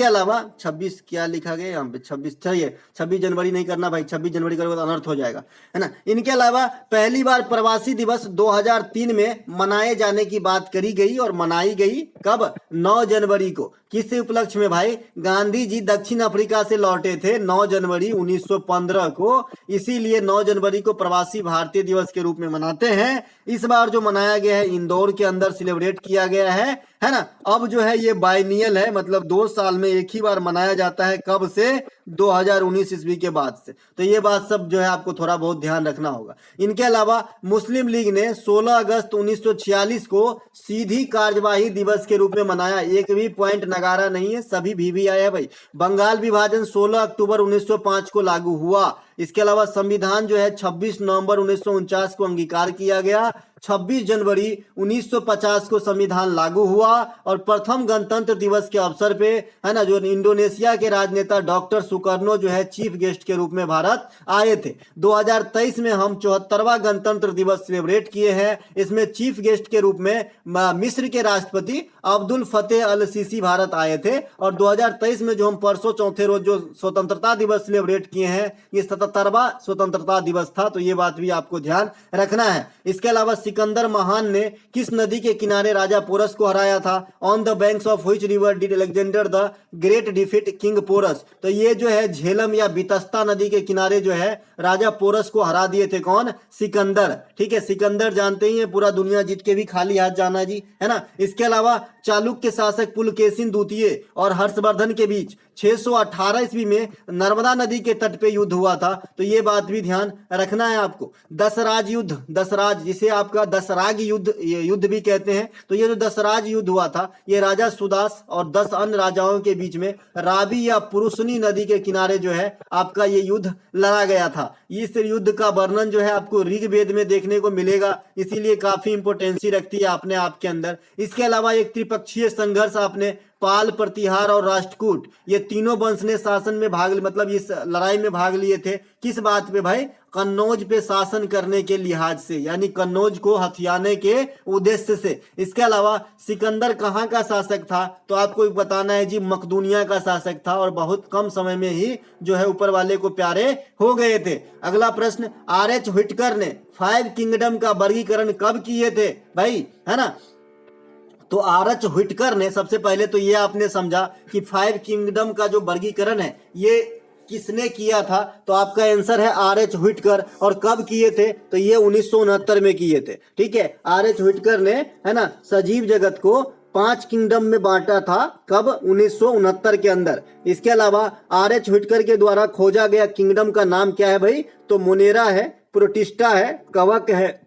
अलावा 26 क्या लिखा गया यहाँ पे? 26 चाहिए, 26 जनवरी नहीं करना भाई, 26 जनवरी करोगे तो अनर्थ हो जाएगा, है ना। इनके अलावा पहली बार प्रवासी दिवस 2003 में मनाए जाने की बात करी गई और मनाई गई कब? 9 जनवरी को। किस उपलक्ष्य में भाई? गांधी जी दक्षिण अफ्रीका से लौटे थे 9 जनवरी 1915 को, इसीलिए 9 जनवरी को प्रवासी भारतीय दिवस के रूप में मनाते हैं। इस बार जो मनाया गया है इंदौर के अंदर सेलिब्रेट किया गया है ना। अब जो है ये बाइनियल है, मतलब 2 साल में एक ही बार मनाया जाता है। कब से? 2019 ईस्वी के बाद से। तो ये बात सब जो है आपको थोड़ा बहुत ध्यान रखना होगा। इनके अलावा मुस्लिम लीग ने 16 अगस्त 1946 को सीधी कार्यवाही दिवस के रूप में मनाया। एक भी पॉइंट नगारा नहीं है, सभी भी आया भाई। बंगाल विभाजन 16 अक्टूबर 1905 को लागू हुआ। इसके अलावा संविधान जो है 26 नवंबर 1949 को अंगीकार किया गया। 26 जनवरी 1950 को संविधान लागू हुआ और प्रथम गणतंत्र दिवस के अवसर पे, है ना, जो इंडोनेशिया के राजनेता डॉक्टर सुकर्नो जो है चीफ गेस्ट के रूप में भारत आए थे। 2023 में हम 74वां गणतंत्र दिवस सेलिब्रेट किए हैं। इसमें चीफ गेस्ट के रूप में मिस्र के राष्ट्रपति अब्दुल फतेह अल सीसी भारत आए थे। और 2023 में जो हम परसों चौथे रोज जो स्वतंत्रता दिवस सेलिब्रेट किए हैं ये 77वां स्वतंत्रता दिवस था। तो ये बात भी आपको ध्यान रखना है। इसके अलावा सिकंदर महान ने किस नदी के किनारे राजा पोरस को हराया था? On the banks of which river did Alexander the Great defeat king Porus? तो ये जो है झेलम या बितस्ता नदी के किनारे जो है राजा पोरस को हरा दिए थे। कौन? सिकंदर, ठीक है। सिकंदर जानते ही है, पूरा दुनिया जीत के भी खाली हाथ जाना जी, है ना। इसके अलावा चालुक्य शासक पुलकेशिन द्वितीय और हर्षवर्धन के बीच 618 ईस्वी में नर्मदा नदी के तट पे युद्ध हुआ था। तो ये बात भी ध्यान रखना है आपको। दसराज युद्ध, दसराज जिसे आपका दसराग युद्ध भी कहते हैं। तो ये जो दसराज युद्ध हुआ था ये राजा सुदास और 10 अन्य राजाओं के बीच में रावी या पुरुषनी नदी के किनारे जो है आपका ये युद्ध लड़ा गया था। इस युद्ध का वर्णन जो है आपको ऋग्वेद में देखने को मिलेगा, इसीलिए काफी इंपोर्टेंसी रखती है अपने आप के अंदर। इसके अलावा एक त्रिपक्षीय संघर्ष आपने पाल, प्रतिहार और राष्ट्रकूट, ये तीनों वंश ने शासन में भाग, मतलब इस लड़ाई में भाग लिए थे। किस बात पे भाई? कन्नौज पे शासन करने के लिहाज से, यानी कन्नौज को हथियाने के उद्देश्य से। इसके अलावा सिकंदर कहाँ का शासक था, तो आपको बताना है जी मकदूनिया का शासक था, और बहुत कम समय में ही जो है ऊपर वाले को प्यारे हो गए थे। अगला प्रश्न, आर.एच. व्हिटकर ने 5 किंगडम का वर्गीकरण कब किए थे भाई, है ना। तो आर.एच. व्हिटकर ने, सबसे पहले तो ये आपने समझा कि 5 किंगडम का जो वर्गीकरण है ये किसने किया था, तो आपका आंसर है आर.एच. व्हिटकर। और कब किए थे, तो ये 1969 में किए थे। ठीक है, आर.एच. व्हिटकर ने, है ना, सजीव जगत को 5 किंगडम में बांटा था। कब, 1969 के अंदर। इसके अलावा आर.एच. व्हिटकर के द्वारा खोजा गया किंगडम का नाम क्या है भाई, तो मोनेरा है, प्रोटिस्टा है, कवक है,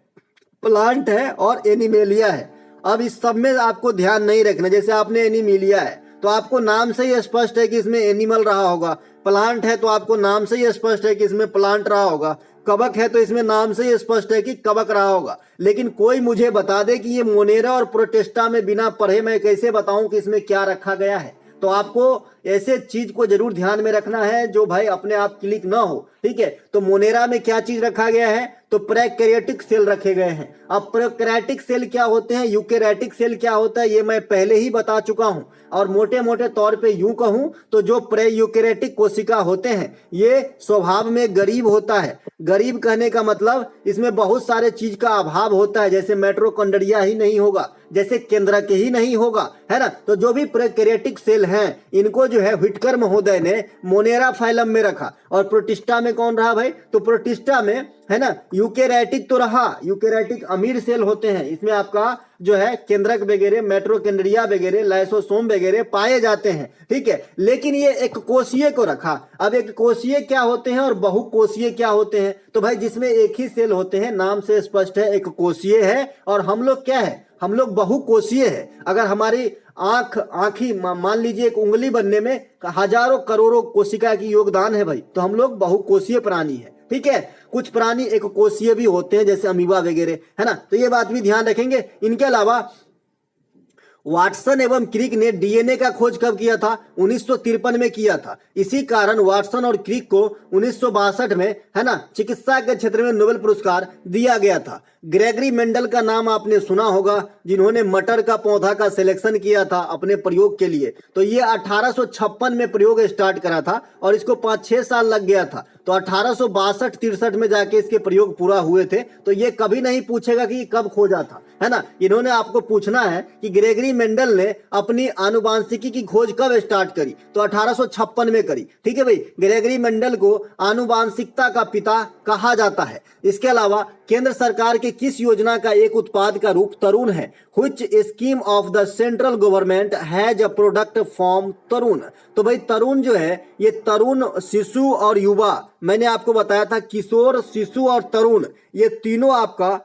प्लांट है और एनिमेलिया है। अब इस सब में आपको ध्यान नहीं रखना, जैसे आपने एनिमेलिया है तो आपको नाम से ही स्पष्ट है कि इसमें एनिमल रहा होगा, प्लांट है तो आपको नाम से ही स्पष्ट है कि इसमें प्लांट रहा होगा, कवक है तो इसमें नाम से ही स्पष्ट है कि कवक रहा होगा। लेकिन कोई मुझे बता दे कि ये मोनेरा और प्रोटेस्टा में बिना पढ़े मैं कैसे बताऊं कि इसमें क्या रखा गया है। तो आपको ऐसे चीज को जरूर ध्यान में रखना है जो भाई अपने आप क्लिक ना हो। ठीक है, तो मोनेरा में क्या चीज रखा गया है, तो प्रोकैरियोटिक सेल रखे गए हैं। अब प्रोकैरियोटिक सेल क्या होते हैं, यूकैरियोटिक सेल क्या होता है, ये मैं पहले ही बता चुका हूं। और मोटे मोटे तौर पे यूं कहूं तो जो प्रोकैरियोटिक कोशिका होते हैं ये स्वभाव में गरीब होता है। गरीब कहने का मतलब इसमें बहुत सारे चीज का अभाव होता है, जैसे माइटोकॉन्ड्रिया ही नहीं होगा, जैसे केंद्रक ही नहीं होगा, है ना। तो जो भी प्रोकैरियोटिक सेल हैं इनको जो है व्हिटकर महोदय ने मोनेरा फाइलम में रखा। और प्रोटिस्टा में कौन रहा भाई, तो प्रोटिस्टा में, है ना, यूकैरियोटिक तो रहा, यूकैरियोटिक अमीर सेल होते हैं, इसमें आपका जो है केंद्रक वगैरह, माइटोकॉन्ड्रिया वगैरह, लाइसोसोम वगैरह पाए जाते हैं। ठीक है, लेकिन ये एक कोशीय को रखा। अब एक कोशीय क्या होते हैं और बहुकोशीय क्या होते हैं, तो भाई जिसमें एक ही सेल होते हैं, नाम से स्पष्ट है एक कोशीय है, और हम लोग क्या है, हम लोग बहुकोशीय है। अगर हमारी आंखी मान लीजिए एक उंगली बनने में हजारों करोड़ों कोशिका की योगदान है भाई, तो हम लोग बहुकोशीय प्राणी है। ठीक है, कुछ प्राणी एक कोशीय भी होते हैं जैसे अमीबा वगैरह, है ना, तो ये बात भी ध्यान रखेंगे। इनके अलावा वाटसन एवं क्रिक ने डीएनए का खोज कब किया था, 1953 में किया था। इसी कारण वाटसन और क्रिक को 1962 में, है ना, चिकित्सा के क्षेत्र में नोबेल पुरस्कार दिया गया था। ग्रेगरी मेंडल का नाम आपने सुना होगा, जिन्होंने मटर का पौधा का सिलेक्शन किया था अपने प्रयोग के लिए। तो ये 1856 में प्रयोग स्टार्ट करा था और इसको 5-6 साल लग गया था। तो 1862-63 में जाके इसके प्रयोग पूरा हुए थे। तो ये कभी नहीं पूछेगा कि कब खोजा था, है ना। इन्होंने आपको पूछना है कि ग्रेगरी मेंडल ने अपनी आनुवांशिकी की खोज कब स्टार्ट करी, तो 1856 में करी। ठीक है भाई, ग्रेगरी मेंडल को आनुवांशिकता का पिता कहा जाता है। इसके अलावा केंद्र सरकार के किस योजना का एक उत्पाद का रूप तरुण है, which scheme of the central government has a product form Tarun. तो भाई तरुण जो है, ये तरुण, शिशु और युवा, मैंने आपको बताया था किशोर, शिशु और तरुण, ये तीनों आपका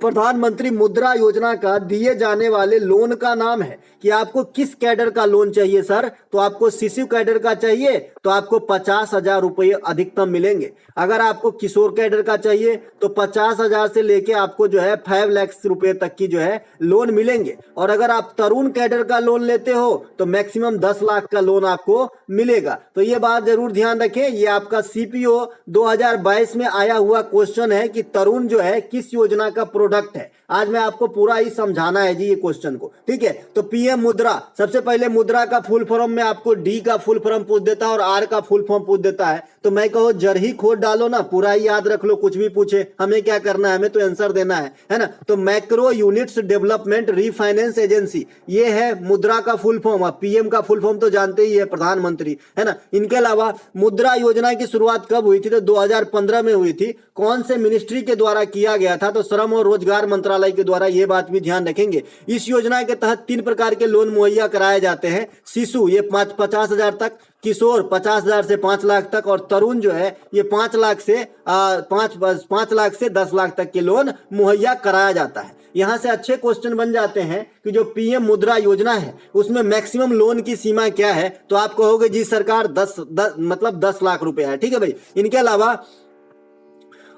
प्रधानमंत्री मुद्रा योजना का दिए जाने वाले लोन का नाम है। कि आपको किस कैडर का लोन चाहिए सर, तो आपको शिशु कैडर का चाहिए तो आपको 50,000 रुपये अधिकतम मिलेंगे। अगर आपको किशोर कैडर का चाहिए तो 50,000 से लेके आपको जो है 5 लाख रुपए तक की जो है लोन मिलेंगे। और अगर आप तरुण कैडर का लोन लेते हो तो मैक्सिमम 10 लाख का लोन आपको मिलेगा। तो ये बात जरूर ध्यान रखें, ये आपका सीपीओ 2022 में आया हुआ क्वेश्चन है कि तरुण जो है किस योजना का प्रोडक्ट है। आज मैं आपको पूरा ही समझाना है जी ये क्वेश्चन को। ठीक है, तो पीएम मुद्रा, सबसे पहले मुद्रा का फुल फॉर्म में आपको डी का फुल फॉर्म पूछ देता है और आर का फुल फॉर्म पूछ देता है। तो मैं कहो जर ही खोद डालो ना, पूरा ही याद रख लो, कुछ भी पूछे हमें क्या करना है, हमें तो आंसर देना है ना। तो macro units development refinance agency, ये है मुद्रा का फुल फॉर्म। आप पीएम का फुल फॉर्म तो जानते ही है, प्रधानमंत्री, है ना। इनके अलावा मुद्रा योजना की शुरुआत कब हुई थी, तो 2015 में हुई थी। कौन से मिनिस्ट्री के द्वारा किया गया था, तो श्रम और रोजगार मंत्रालय के द्वारा। ये बात भी ध्यान रखेंगे। इस योजना के तहत 3 प्रकार के लोन मुहैया कराए जाते हैं। शिशु ये 50,000 तक, किशोर 50,000 से 5 लाख तक, और तरुण जो है ये 5 लाख से 10 लाख तक के लोन मुहैया कराया जाता है। यहां से अच्छे क्वेश्चन बन जाते हैं कि जो पीएम मुद्रा योजना है उसमें मैक्सिमम लोन की सीमा क्या है, तो आप कहोगे जी सरकार 10 लाख रुपए है। ठीक है भाई। इनके अलावा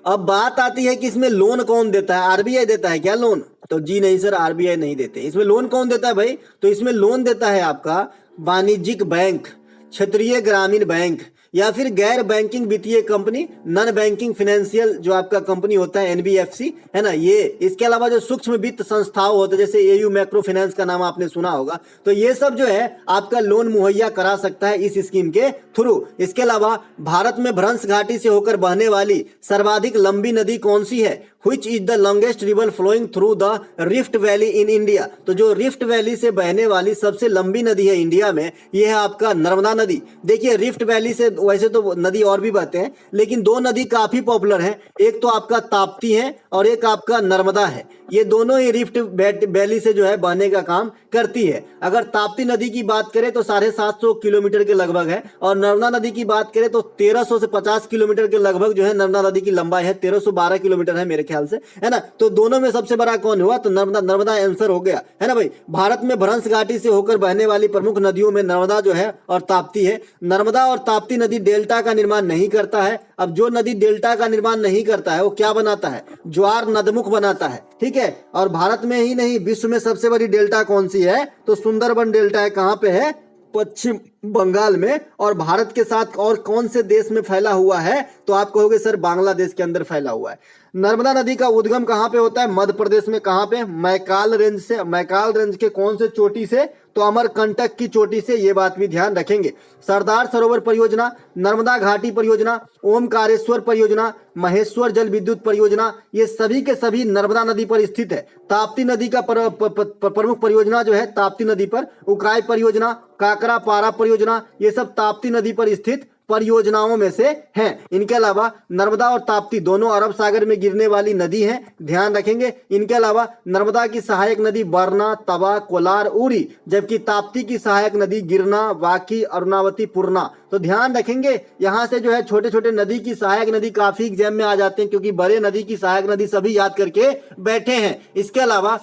अब बात आती है कि इसमें लोन कौन देता है, आरबीआई देता है क्या लोन, तो जी नहीं सर, आरबीआई नहीं देते। इसमें लोन कौन देता है भाई, तो इसमें लोन देता है आपका वाणिज्यिक बैंक, क्षेत्रीय ग्रामीण बैंक, या फिर गैर बैंकिंग वित्तीय कंपनी, नॉन बैंकिंग फाइनेंशियल जो आपका कंपनी होता है एनबीएफसी, है ना ये। इसके अलावा जो सूक्ष्म वित्त संस्थाओं होते हैं जैसे एयू माइक्रो फाइनेंस का नाम आपने सुना होगा, तो ये सब जो है आपका लोन मुहैया करा सकता है इस स्कीम के थ्रू। इसके अलावा भारत में भ्रंश घाटी से होकर बहने वाली सर्वाधिक लंबी नदी कौन सी है? Which is the longest river flowing through the Rift Valley in India? तो जो रिफ्ट वैली से बहने वाली सबसे लंबी नदी है इंडिया में, ये है आपका नर्मदा नदी। देखिए रिफ्ट वैली से वैसे तो नदी और भी बहते हैं, लेकिन दो नदी काफी पॉपुलर हैं, एक तो आपका ताप्ती है और एक आपका नर्मदा है। ये दोनों ही रिफ्ट वैली से जो है बहने का काम करती है। अगर ताप्ती नदी की बात करें तो 750 किलोमीटर के लगभग है, और नर्मदा नदी की बात करें तो 1300 से 50 किलोमीटर के लगभग जो है नर्मदा नदी की लंबाई है, 1312 किलोमीटर है मेरे ख्याल से, है ना। तो दोनों में सबसे बड़ा कौन हुआ? तो नर्मदा आंसर हो गया, है ना भाई। भारत में भ्रंश घाटी से होकर बहने वाली प्रमुख नदियों में नर्मदा जो है और ताप्ती है। नर्मदा और ताप्ती नदी डेल्टा का निर्माण नहीं करता है। अब जो नदी डेल्टा का निर्माण नहीं करता है वो क्या बनाता है? ज्वार नदमुख बनाता है, ठीक है। और भारत में ही नहीं विश्व में सबसे बड़ी डेल्टा कौन सी है? तो सुंदरबन डेल्टा है। कहां पे है? पश्चिम बंगाल में। और भारत के साथ और कौन से देश में फैला हुआ है? तो आप कहोगे सर बांग्लादेश के अंदर फैला हुआ है। नर्मदा नदी का उद्गम कहां पे होता है? मध्य प्रदेश में। कहां पे? मैकाल रेंज से। मैकाल रेंज के कौन से चोटी से? तो अमरकंटक की चोटी से। ये बात भी ध्यान रखेंगे। सरदार सरोवर परियोजना, नर्मदा घाटी परियोजना, ओमकारेश्वर परियोजना, महेश्वर जल विद्युत परियोजना, ये सभी के सभी नर्मदा नदी पर स्थित है। ताप्ती नदी का प्रमुख परियोजना जो है ताप्ती नदी पर, उकाई परियोजना, काकरा पारा परियोजना, ये सब ताप्ती नदी पर स्थित परियोजनाओं में से हैं। इनके अलावा नर्मदा और ताप्ती दोनों अरब सागर में गिरने वाली नदी हैं, ध्यान रखेंगे। इनके अलावा नर्मदा की सहायक नदी बरना, तवा, कोलार, उरी, जबकि ताप्ती की सहायक नदी गिरना, वाकी, अरुणावती, पूर्णा। तो ध्यान रखेंगे यहां से जो है छोटे छोटे नदी की सहायक नदी काफी एग्जाम में आ जाते हैं, क्योंकि बड़े नदी की सहायक नदी सभी याद करके बैठे हैं। इसके अलावा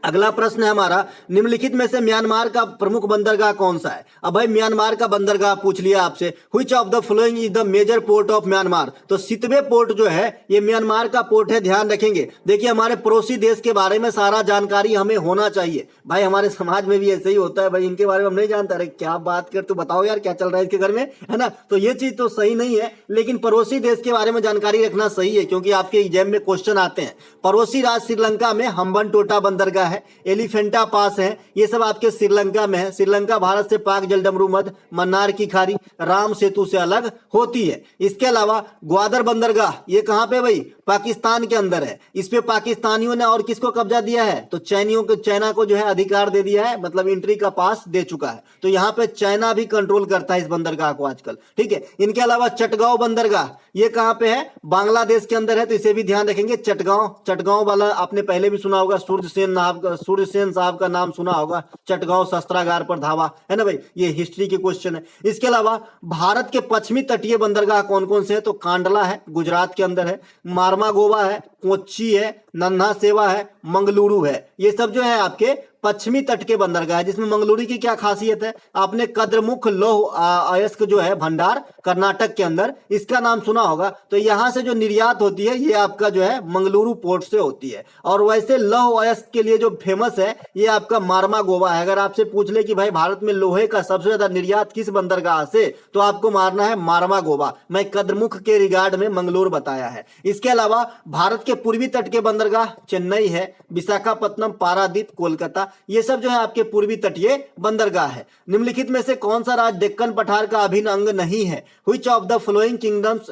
अगला प्रश्न है हमारा, निम्नलिखित में से म्यांमार का प्रमुख बंदरगाह कौन सा है? अब भाई म्यांमार का बंदरगाह पूछ लिया आपसे, which of the following is the major port of Myanmar? तो सितवे पोर्ट जो है ये म्यांमार का पोर्ट है, ध्यान रखेंगे। देखिए हमारे पड़ोसी देश के बारे में सारा जानकारी हमें होना चाहिए भाई। हमारे समाज में भी ऐसे ही होता है भाई, इनके बारे में हम नहीं जानते, अरे क्या बात कर, तू बताओ यार क्या चल रहा है इसके घर में, है ना। तो ये चीज तो सही नहीं है, लेकिन पड़ोसी देश के बारे में जानकारी रखना सही है, क्योंकि आपके एग्जाम में क्वेश्चन आते हैं। पड़ोसी राज्य श्रीलंका में हम्बनटोटा बंदरगाह है, एलिफेंटा पास है, ये सब आपके श्रीलंका में है। श्रीलंका भारत से पाक जलडमरू मध्य, मन्नार की खाड़ी, राम सेतु से अलग होती है। इसके अलावा ग्वादर बंदरगाह ये कहां पे भाई? पाकिस्तान के अंदर है। इस पे पाकिस्तानियों ने और किसको कब्जा दिया है? तो चाइना को जो है अधिकार दे दिया है, मतलब एंट्री का पास दे चुका है। तो यहाँ पे चाइना भी कंट्रोल करता है इस बंदरगाह को आजकल, ठीक है। इनके अलावा चटगांव बंदरगाह ये कहां पे है? बांग्लादेश के अंदर है, तो इसे भी ध्यान रखेंगे। चटगांव वाला आपने पहले भी सुना होगा, सूर्यसेन साहब का नाम सुना होगा। चटगांव शस्त्रागार पर धावा, है ना भाई, ये हिस्ट्री के क्वेश्चन है। इसके अलावा भारत के पश्चिमी तटीय बंदरगाह कौन कौन से है? तो कांडला है, गुजरात के अंदर है, मारमागोवा है, कोच्चि है, नन्हा सेवा है, मंगलुरु है। ये सब जो है आपके पश्चिमी तट के बंदरगाह है, जिसमें मंगलुरु की क्या खासियत है? आपने कद्रमुख लौह अयस्क जो है भंडार कर्नाटक के अंदर, इसका नाम सुना होगा। तो यहां से जो निर्यात होती है ये आपका जो है मंगलुरु पोर्ट से होती है। और वैसे लौह अयस्क के लिए जो फेमस है ये आपका मारमागोवा है। अगर आपसे पूछ ले कि भाई भारत में लोहे का सबसे ज्यादा निर्यात किस बंदरगाह से, तो आपको मारना है मारमागोवा। मैं कद्रमुख के रिगार्ड में मंगलुरु बताया है। इसके अलावा भारत के पूर्वी तट के बंदरगाह चेन्नई है, विशाखापत्तनम, पारादीप, कोलकाता, ये सब जो है आपके पूर्वी तटीय बंदरगाह है। निम्नलिखित में से कौन सा राज्य डेक्कन पठार का अभिन्न अंग नहीं है? Which of the following kingdoms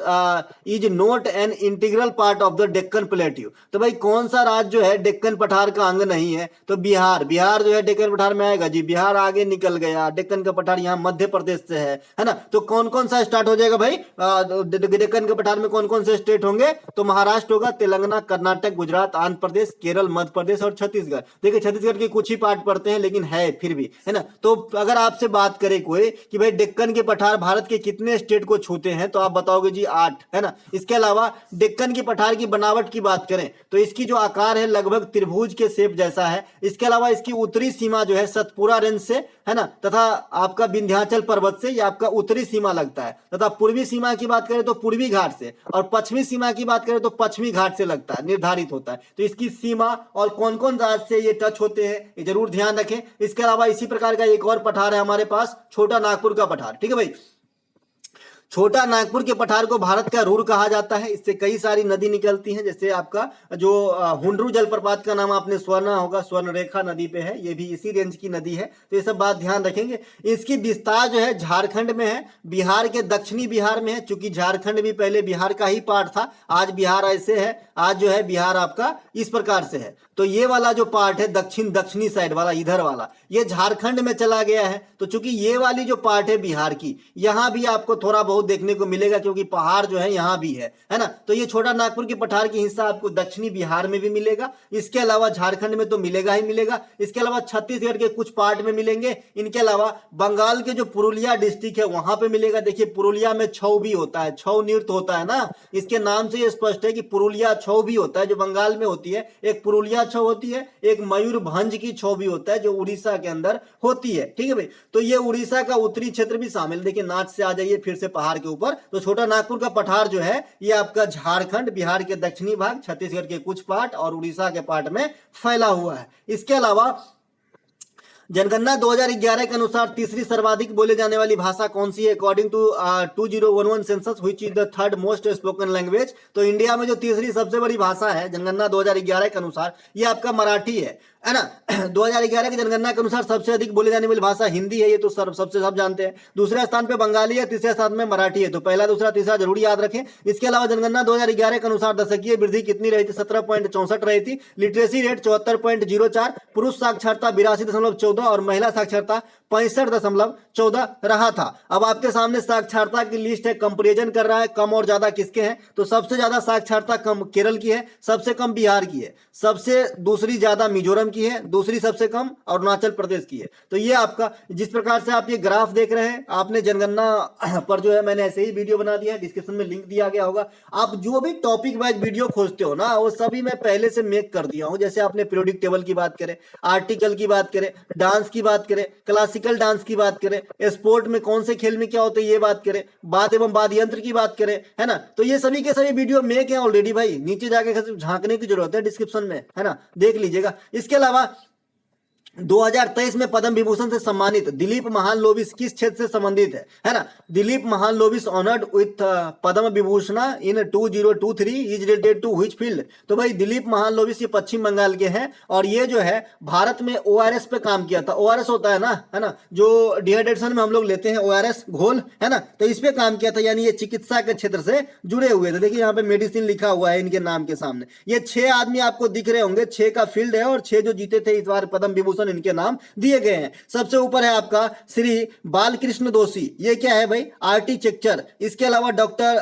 is not an integral part of the Deccan plateau? तो भाई कौन सा राज्य जो है डेक्कन पठार का अंग नहीं है? तो बिहार जो है डेक्कन पठार में आएगा जी। बिहार आगे निकल गया, डेक्कन का पठार यहाँ मध्य प्रदेश से है ना। तो कौन कौन सा स्टार्ट हो जाएगा भाई? डेक्कन के पठार में कौन कौन से स्टेट होंगे? तो महाराष्ट्र होगा, तेलंगाना, कर्नाटक, गुजरात, आंध्र प्रदेश, केरल, मध्य प्रदेश और छत्तीसगढ़। देखिए छत्तीसगढ़ के कुछ ही पार्ट पढ़ते हैं, लेकिन है फिर भी, है ना। तो अगर आपसे बात करे कोई कि भाई डेक्कन के पठार भारत के कितने स्टेट को छूते हैं, तो आप बताओगे जी 8, है ना। इसके अलावा डेक्कन की पठार की बनावट की बात करें तो इसकी जो आकार है लगभग त्रिभुज के शेप जैसा है। इसके अलावा इसकी उत्तरी सीमा जो है सतपुरा रेंज से, है ना, तथा आपका विंध्याचल पर्वत से, ये आपका उत्तरी सीमा लगता है। तथा पूर्वी सीमा की बात करें तो पूर्वी घाट से, और पश्चिमी सीमा की बात करें तो पश्चिमी घाट से लगता है, निर्धारित होता है। तो इसकी सीमा और कौन कौन राज्य से ये टच होते हैं ये जरूर ध्यान रखें। इसके अलावा इसी प्रकार का एक और पठार है हमारे पास, छोटा नागपुर का पठार, ठीक है भाई। छोटा नागपुर के पठार को भारत का रूर कहा जाता है। इससे कई सारी नदी निकलती हैं, जैसे आपका जो हुंडरू जलप्रपात का नाम आपने सुना होगा, स्वर्ण रेखा नदी पे है, ये भी इसी रेंज की नदी है। तो ये सब बात ध्यान रखेंगे। इसकी विस्तार जो है झारखंड में है, बिहार के दक्षिणी बिहार में है, चूंकि झारखंड भी पहले बिहार का ही पार्ट था। आज बिहार ऐसे है, आज जो है बिहार आपका इस प्रकार से है। तो ये वाला जो पार्ट है दक्षिणी साइड वाला, इधर वाला, ये झारखंड में चला गया है। तो चूंकि ये वाली जो पार्ट है बिहार की, यहाँ भी आपको थोड़ा बहुत देखने को मिलेगा, क्योंकि पहाड़ जो है यहाँ भी है ना। तो ये छोटा नागपुर के पठार की हिस्सा आपको दक्षिणी बिहार में भी मिलेगा। इसके अलावा झारखंड में तो मिलेगा ही मिलेगा। इसके अलावा छत्तीसगढ़ के कुछ पार्ट में मिलेंगे। इनके अलावा बंगाल के जो पुरुलिया डिस्ट्रिक्ट है वहां पे मिलेगा। देखिए पुरुलिया में छऊ भी होता है, छऊ नृत्य होता है ना, इसके नाम से ये स्पष्ट है कि पुरुलिया छऊ भी होता है, जो बंगाल में होती है। एक पुरुलिया छऊ होती है, एक मयूरभंज की छऊ भी होता है, जो उड़ीसा के अंदर होती है। ठीक है भाई, तो ये उड़ीसा का उत्तरी क्षेत्र भी शामिल। देखिए नाच से आ जाइए फिर से पहाड़ के ऊपर। तो छोटा नागपुर का पठार जो है ये आपका झारखंड, बिहार के दक्षिणी भाग, छत्तीसगढ़ के कुछ पार्ट और उड़ीसा के पार्ट में फैला हुआ है। इसके अलावा जनगणना 2011 के अनुसार तीसरी सर्वाधिक बोले जाने वाली भाषा कौन सी है? According to 2011 census which is the third most spoken language. तो इंडिया में जो तीसरी सबसे बड़ी भाषा है जनगणना 2011 के अनुसार, ये आपका मराठी है ना। 2011 की जनगणना के अनुसार सबसे अधिक बोले जाने वाली भाषा हिंदी है, ये तो सबसे सब जानते हैं। दूसरे स्थान पे बंगाली है, तीसरे स्थान में मराठी है। तो पहला दूसरा तीसरा जरूर याद रखें। इसके अलावा जनगणना 2011 के अनुसार दशकीय वृद्धि कितनी रही थी? 17.64 रही थी। लिटरेसी रेट 74.04, पुरुष साक्षरता 82.14 और महिला साक्षरता 65.14 रहा था। अब आपके सामने साक्षरता की लिस्ट है, कंपेरिजन कर रहा है कम और ज्यादा किसके हैं। तो सबसे ज्यादा साक्षरता कम केरल की है, सबसे कम बिहार की है, सबसे दूसरी ज्यादा मिजोरम की है, दूसरी सबसे कम अरुणाचल प्रदेश की है। तो ये आपका जिस प्रकार से आप ये ग्राफ देख रहे हैं, आपने जनगणना पर जो है मैंने ऐसे ही वीडियो बना दिया है, डिस्क्रिप्शन में लिंक दिया गया होगा। आप जो भी टॉपिक वाइज वीडियो खोजते हो ना, वो सभी मैं पहले से मेक कर दिया हूं। जैसे आपने पीरियोडिक टेबल की बात करें, आर्टिकल की बात करें, डांस की बात करें, क्लासिकल डांस की बात करें, स्पोर्ट में कौन से खेल में क्या होता है ये बात करें, वाद्य एवं वाद्य यंत्र की बात करें, है ना। तो ये सभी के सभी वीडियो मेक है ऑलरेडी भाई, नीचे जाके झांकने की जरूरत है डिस्क्रिप्शन में, है ना, देख लीजिएगा। इसके अलावा 2023 में पद्म विभूषण से सम्मानित दिलीप महालनोबिस किस क्षेत्र से संबंधित है ना। Dilip Mahalanobis honoured with Padma Vibhushan in 2023 is related to which field. तो भाई दिलीप महालनोबिस ये पश्चिम बंगाल के हैं और ये जो है भारत में ओआरएस पे काम किया था। ओआरएस होता है ना, जो डिहाइड्रेशन में हम लोग लेते हैं ओआरएस घोल, है ना। तो इस पे काम किया था, यानी ये चिकित्सा के क्षेत्र से जुड़े हुए थे। देखिए यहाँ पे मेडिसिन लिखा हुआ है इनके नाम के सामने। ये 6 आदमी आपको दिख रहे होंगे, 6 का फील्ड है और 6 जो जीते थे इस बार पद्म विभूषण इनके नाम दिए गए हैं। सबसे ऊपर है आपका श्री बालकृष्ण दोषी, ये क्या है भाई? आर्किटेक्चर। इसके अलावा डॉक्टर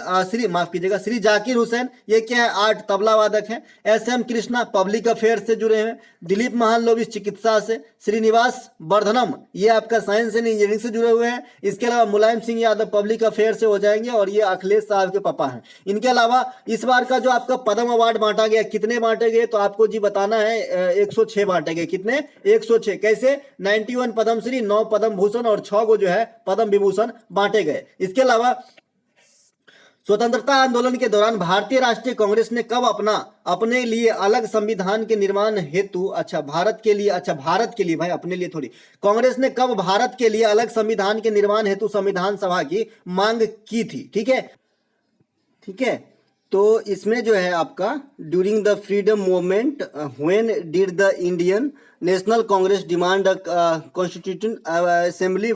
श्री जाकिर हुसैन, ये क्या है? आर्ट, तबला वादक है। SM कृष्णा पब्लिक अफेयर से जुड़े हैं। दिलीप महालनोबिस चिकित्सा से। श्रीनिवास वर्धनम ये आपका साइंस एंड इंजीनियरिंग से जुड़े हुए हैं। इसके अलावा मुलायम सिंह यादव पब्लिक अफेयर से हो जाएंगे और ये अखिलेश साहब के पापा हैं। इनके अलावा इस बार का जो आपका पद्म अवार्ड बांटा गया, कितने बांटे गए? तो आपको जी बताना है 106 बांटे गए। कितने? 106। कैसे? 91 पद्मश्री, 9 पद्म भूषण और 6 को जो है पद्म विभूषण बांटे गए। इसके अलावा स्वतंत्रता आंदोलन के दौरान भारतीय राष्ट्रीय कांग्रेस ने कब अपने लिए अलग संविधान के निर्माण हेतु भारत के लिए भाई, अपने लिए थोड़ी, कांग्रेस ने कब भारत के लिए अलग संविधान के निर्माण हेतु संविधान सभा की मांग की थी? ठीक है। तो इसमें जो है आपका during the freedom movement when did the Indian National Congress demand constitution assembly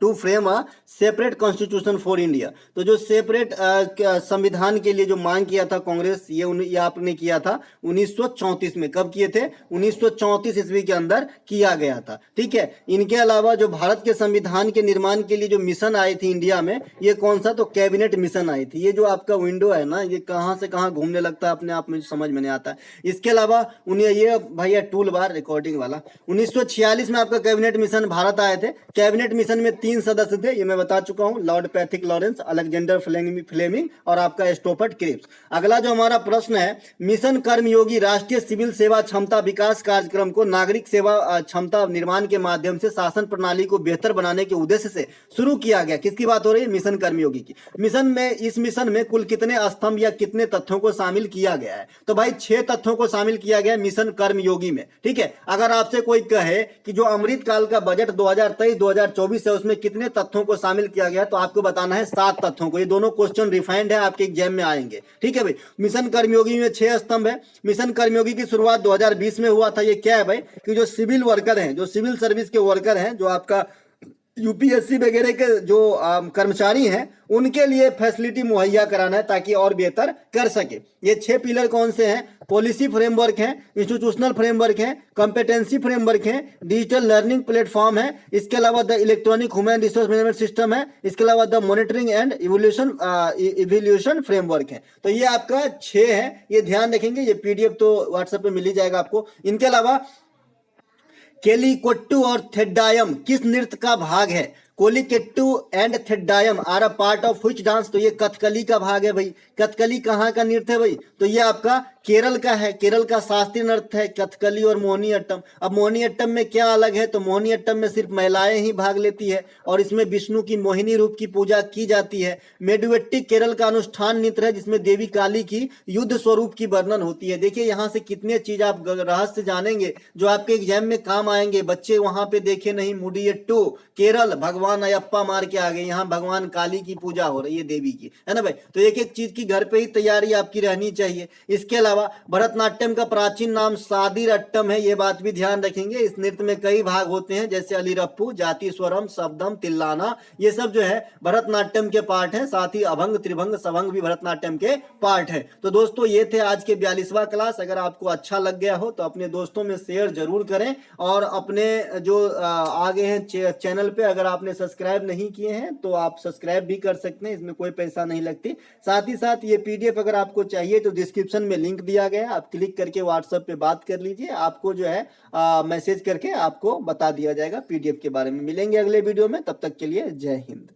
to frame a separate constitution for India. तो जो सेपरेट संविधान के लिए जो मांग किया था कांग्रेस, ये आपने किया था 1934 में। कब किए थे? 1934 ईस्वी के अंदर किया गया था। ठीक है। इनके अलावा जो भारत के संविधान के निर्माण के लिए जो मिशन आई थी इंडिया में, ये कौन सा? तो कैबिनेट मिशन आई थी। ये जो आपका विंडो है ना, ये कहां से कहां घूमने लगता है अपने आप में समझ में नहीं आता है। इसके अलावा उन्हें ये भैया टूल बार रिकॉर्डिंग वाला 1946 में आपका कैबिनेट मिशन भारत आए थे। कैबिनेट मिशन में 3 सदस्य थे, ये मैं बता चुका हूं, Lord Pethick Lawrence, Alexander Fleming और आपका स्टोफर्ड क्रिप्स। अगला जो हमारा प्रश्न है, मिशन कर्मयोगी राष्ट्रीय सिविल सेवा क्षमता विकास कार्यक्रम को नागरिक सेवा क्षमता निर्माण के माध्यम से शासन प्रणाली को बेहतर बनाने के उद्देश्य से शुरू किया गया। किसकी बात हो रही है? मिशन कर्मयोगी की। इस मिशन में कुल कितने स्तंभ या कितने तथ्यों को शामिल किया गया है? तो भाई 6 तथ्यों को शामिल किया गया मिशन कर्मयोगी में। ठीक है। अगर अगर आपसे कोई कहे कि जो अमृतकाल का बजट 2023-2024 है उसमें कितने तथ्यों को शामिल किया गया, तो आपको बताना है 7 तथ्यों को। ये दोनों क्वेश्चन रिफाइंड है, आपके एग्जाम में आएंगे। ठीक है भाई। मिशन कर्मयोगी में 6 स्तंभ है। मिशन कर्मयोगी की शुरुआत 2020 में हुआ था। ये क्या है भाई कि जो सिविल वर्कर हैं, जो सिविल सर्विस के वर्कर हैं, जो आपका यूपीएससी वगैरह के जो कर्मचारी हैं, उनके लिए फैसिलिटी मुहैया कराना है ताकि और बेहतर कर सके। ये 6 पिलर कौन से हैं? पॉलिसी फ्रेमवर्क है, इंस्टीट्यूशनल फ्रेमवर्क है, कॉम्पिटेंसी फ्रेमवर्क है, डिजिटल लर्निंग प्लेटफॉर्म है, इसके अलावा the electronic human resource management system है, इसके अलावा the monitoring and evolution framework है। तो ये आपका 6 है, ये ध्यान रखेंगे। ये पीडीएफ तो व्हाट्सएप पे मिल ही जाएगा आपको। इनके अलावा केलिकोट्टू और थेड्डायम किस नृत्य का भाग है? Kolikettu and Theddayam are a part of which dance? तो ये कथकली का भाग है भाई। कथकली कहाँ का नृत्य है भाई? तो ये आपका केरल का है। केरल का शास्त्रीय नृत्य है कथकली और मोहिनीअट्टम। अब मोहिनीअट्टम में क्या अलग है? तो मोहिनीअट्टम में सिर्फ महिलाएं ही भाग लेती है और इसमें विष्णु की मोहिनी रूप की पूजा की जाती है। मेडुवेट्टी केरल का अनुष्ठान नृत्य है जिसमें देवी काली की युद्ध स्वरूप की वर्णन होती है। देखिए यहाँ से कितने चीज आप रहस्य जानेंगे जो आपके एग्जाम में काम आएंगे। बच्चे वहां पे देखे नहीं, मुडियट्टू केरल भगवान अयप्पा मार के आ गए, यहाँ भगवान काली की पूजा हो रही है, देवी की, है ना भाई। तो एक एक चीज की घर पे ही तैयारी आपकी रहनी चाहिए। इसके अलावा भरतनाट्यम का प्राचीन नाम सादिरट्टम है, ये बात भी ध्यान रखेंगे। इस नृत्य में कई भाग होते हैं जैसे अलीरप्पू, जाति स्वरम, शब्दम, तिल्लाना, ये सब जो है भरतनाट्यम के पार्ट है। साथ ही अभंग, त्रिभंग, सभंग भी भरतनाट्यम के पार्ट है। तो दोस्तों ये थे आज के 42वां क्लास। अगर आपको अच्छा लग गया हो तो अपने दोस्तों में शेयर जरूर करें और अपने जो आगे हैं चैनल पे अगर आपने सब्सक्राइब नहीं किए हैं तो आप सब्सक्राइब भी कर सकते हैं, इसमें कोई पैसा नहीं लगती। साथ ही साथ ये पीडीएफ अगर आपको चाहिए तो डिस्क्रिप्शन में लिंक दिया गया है, आप क्लिक करके व्हाट्सएप पे बात कर लीजिए। आपको जो है मैसेज करके आपको बता दिया जाएगा पीडीएफ के बारे में। मिलेंगे अगले वीडियो में, तब तक के लिए जय हिंद।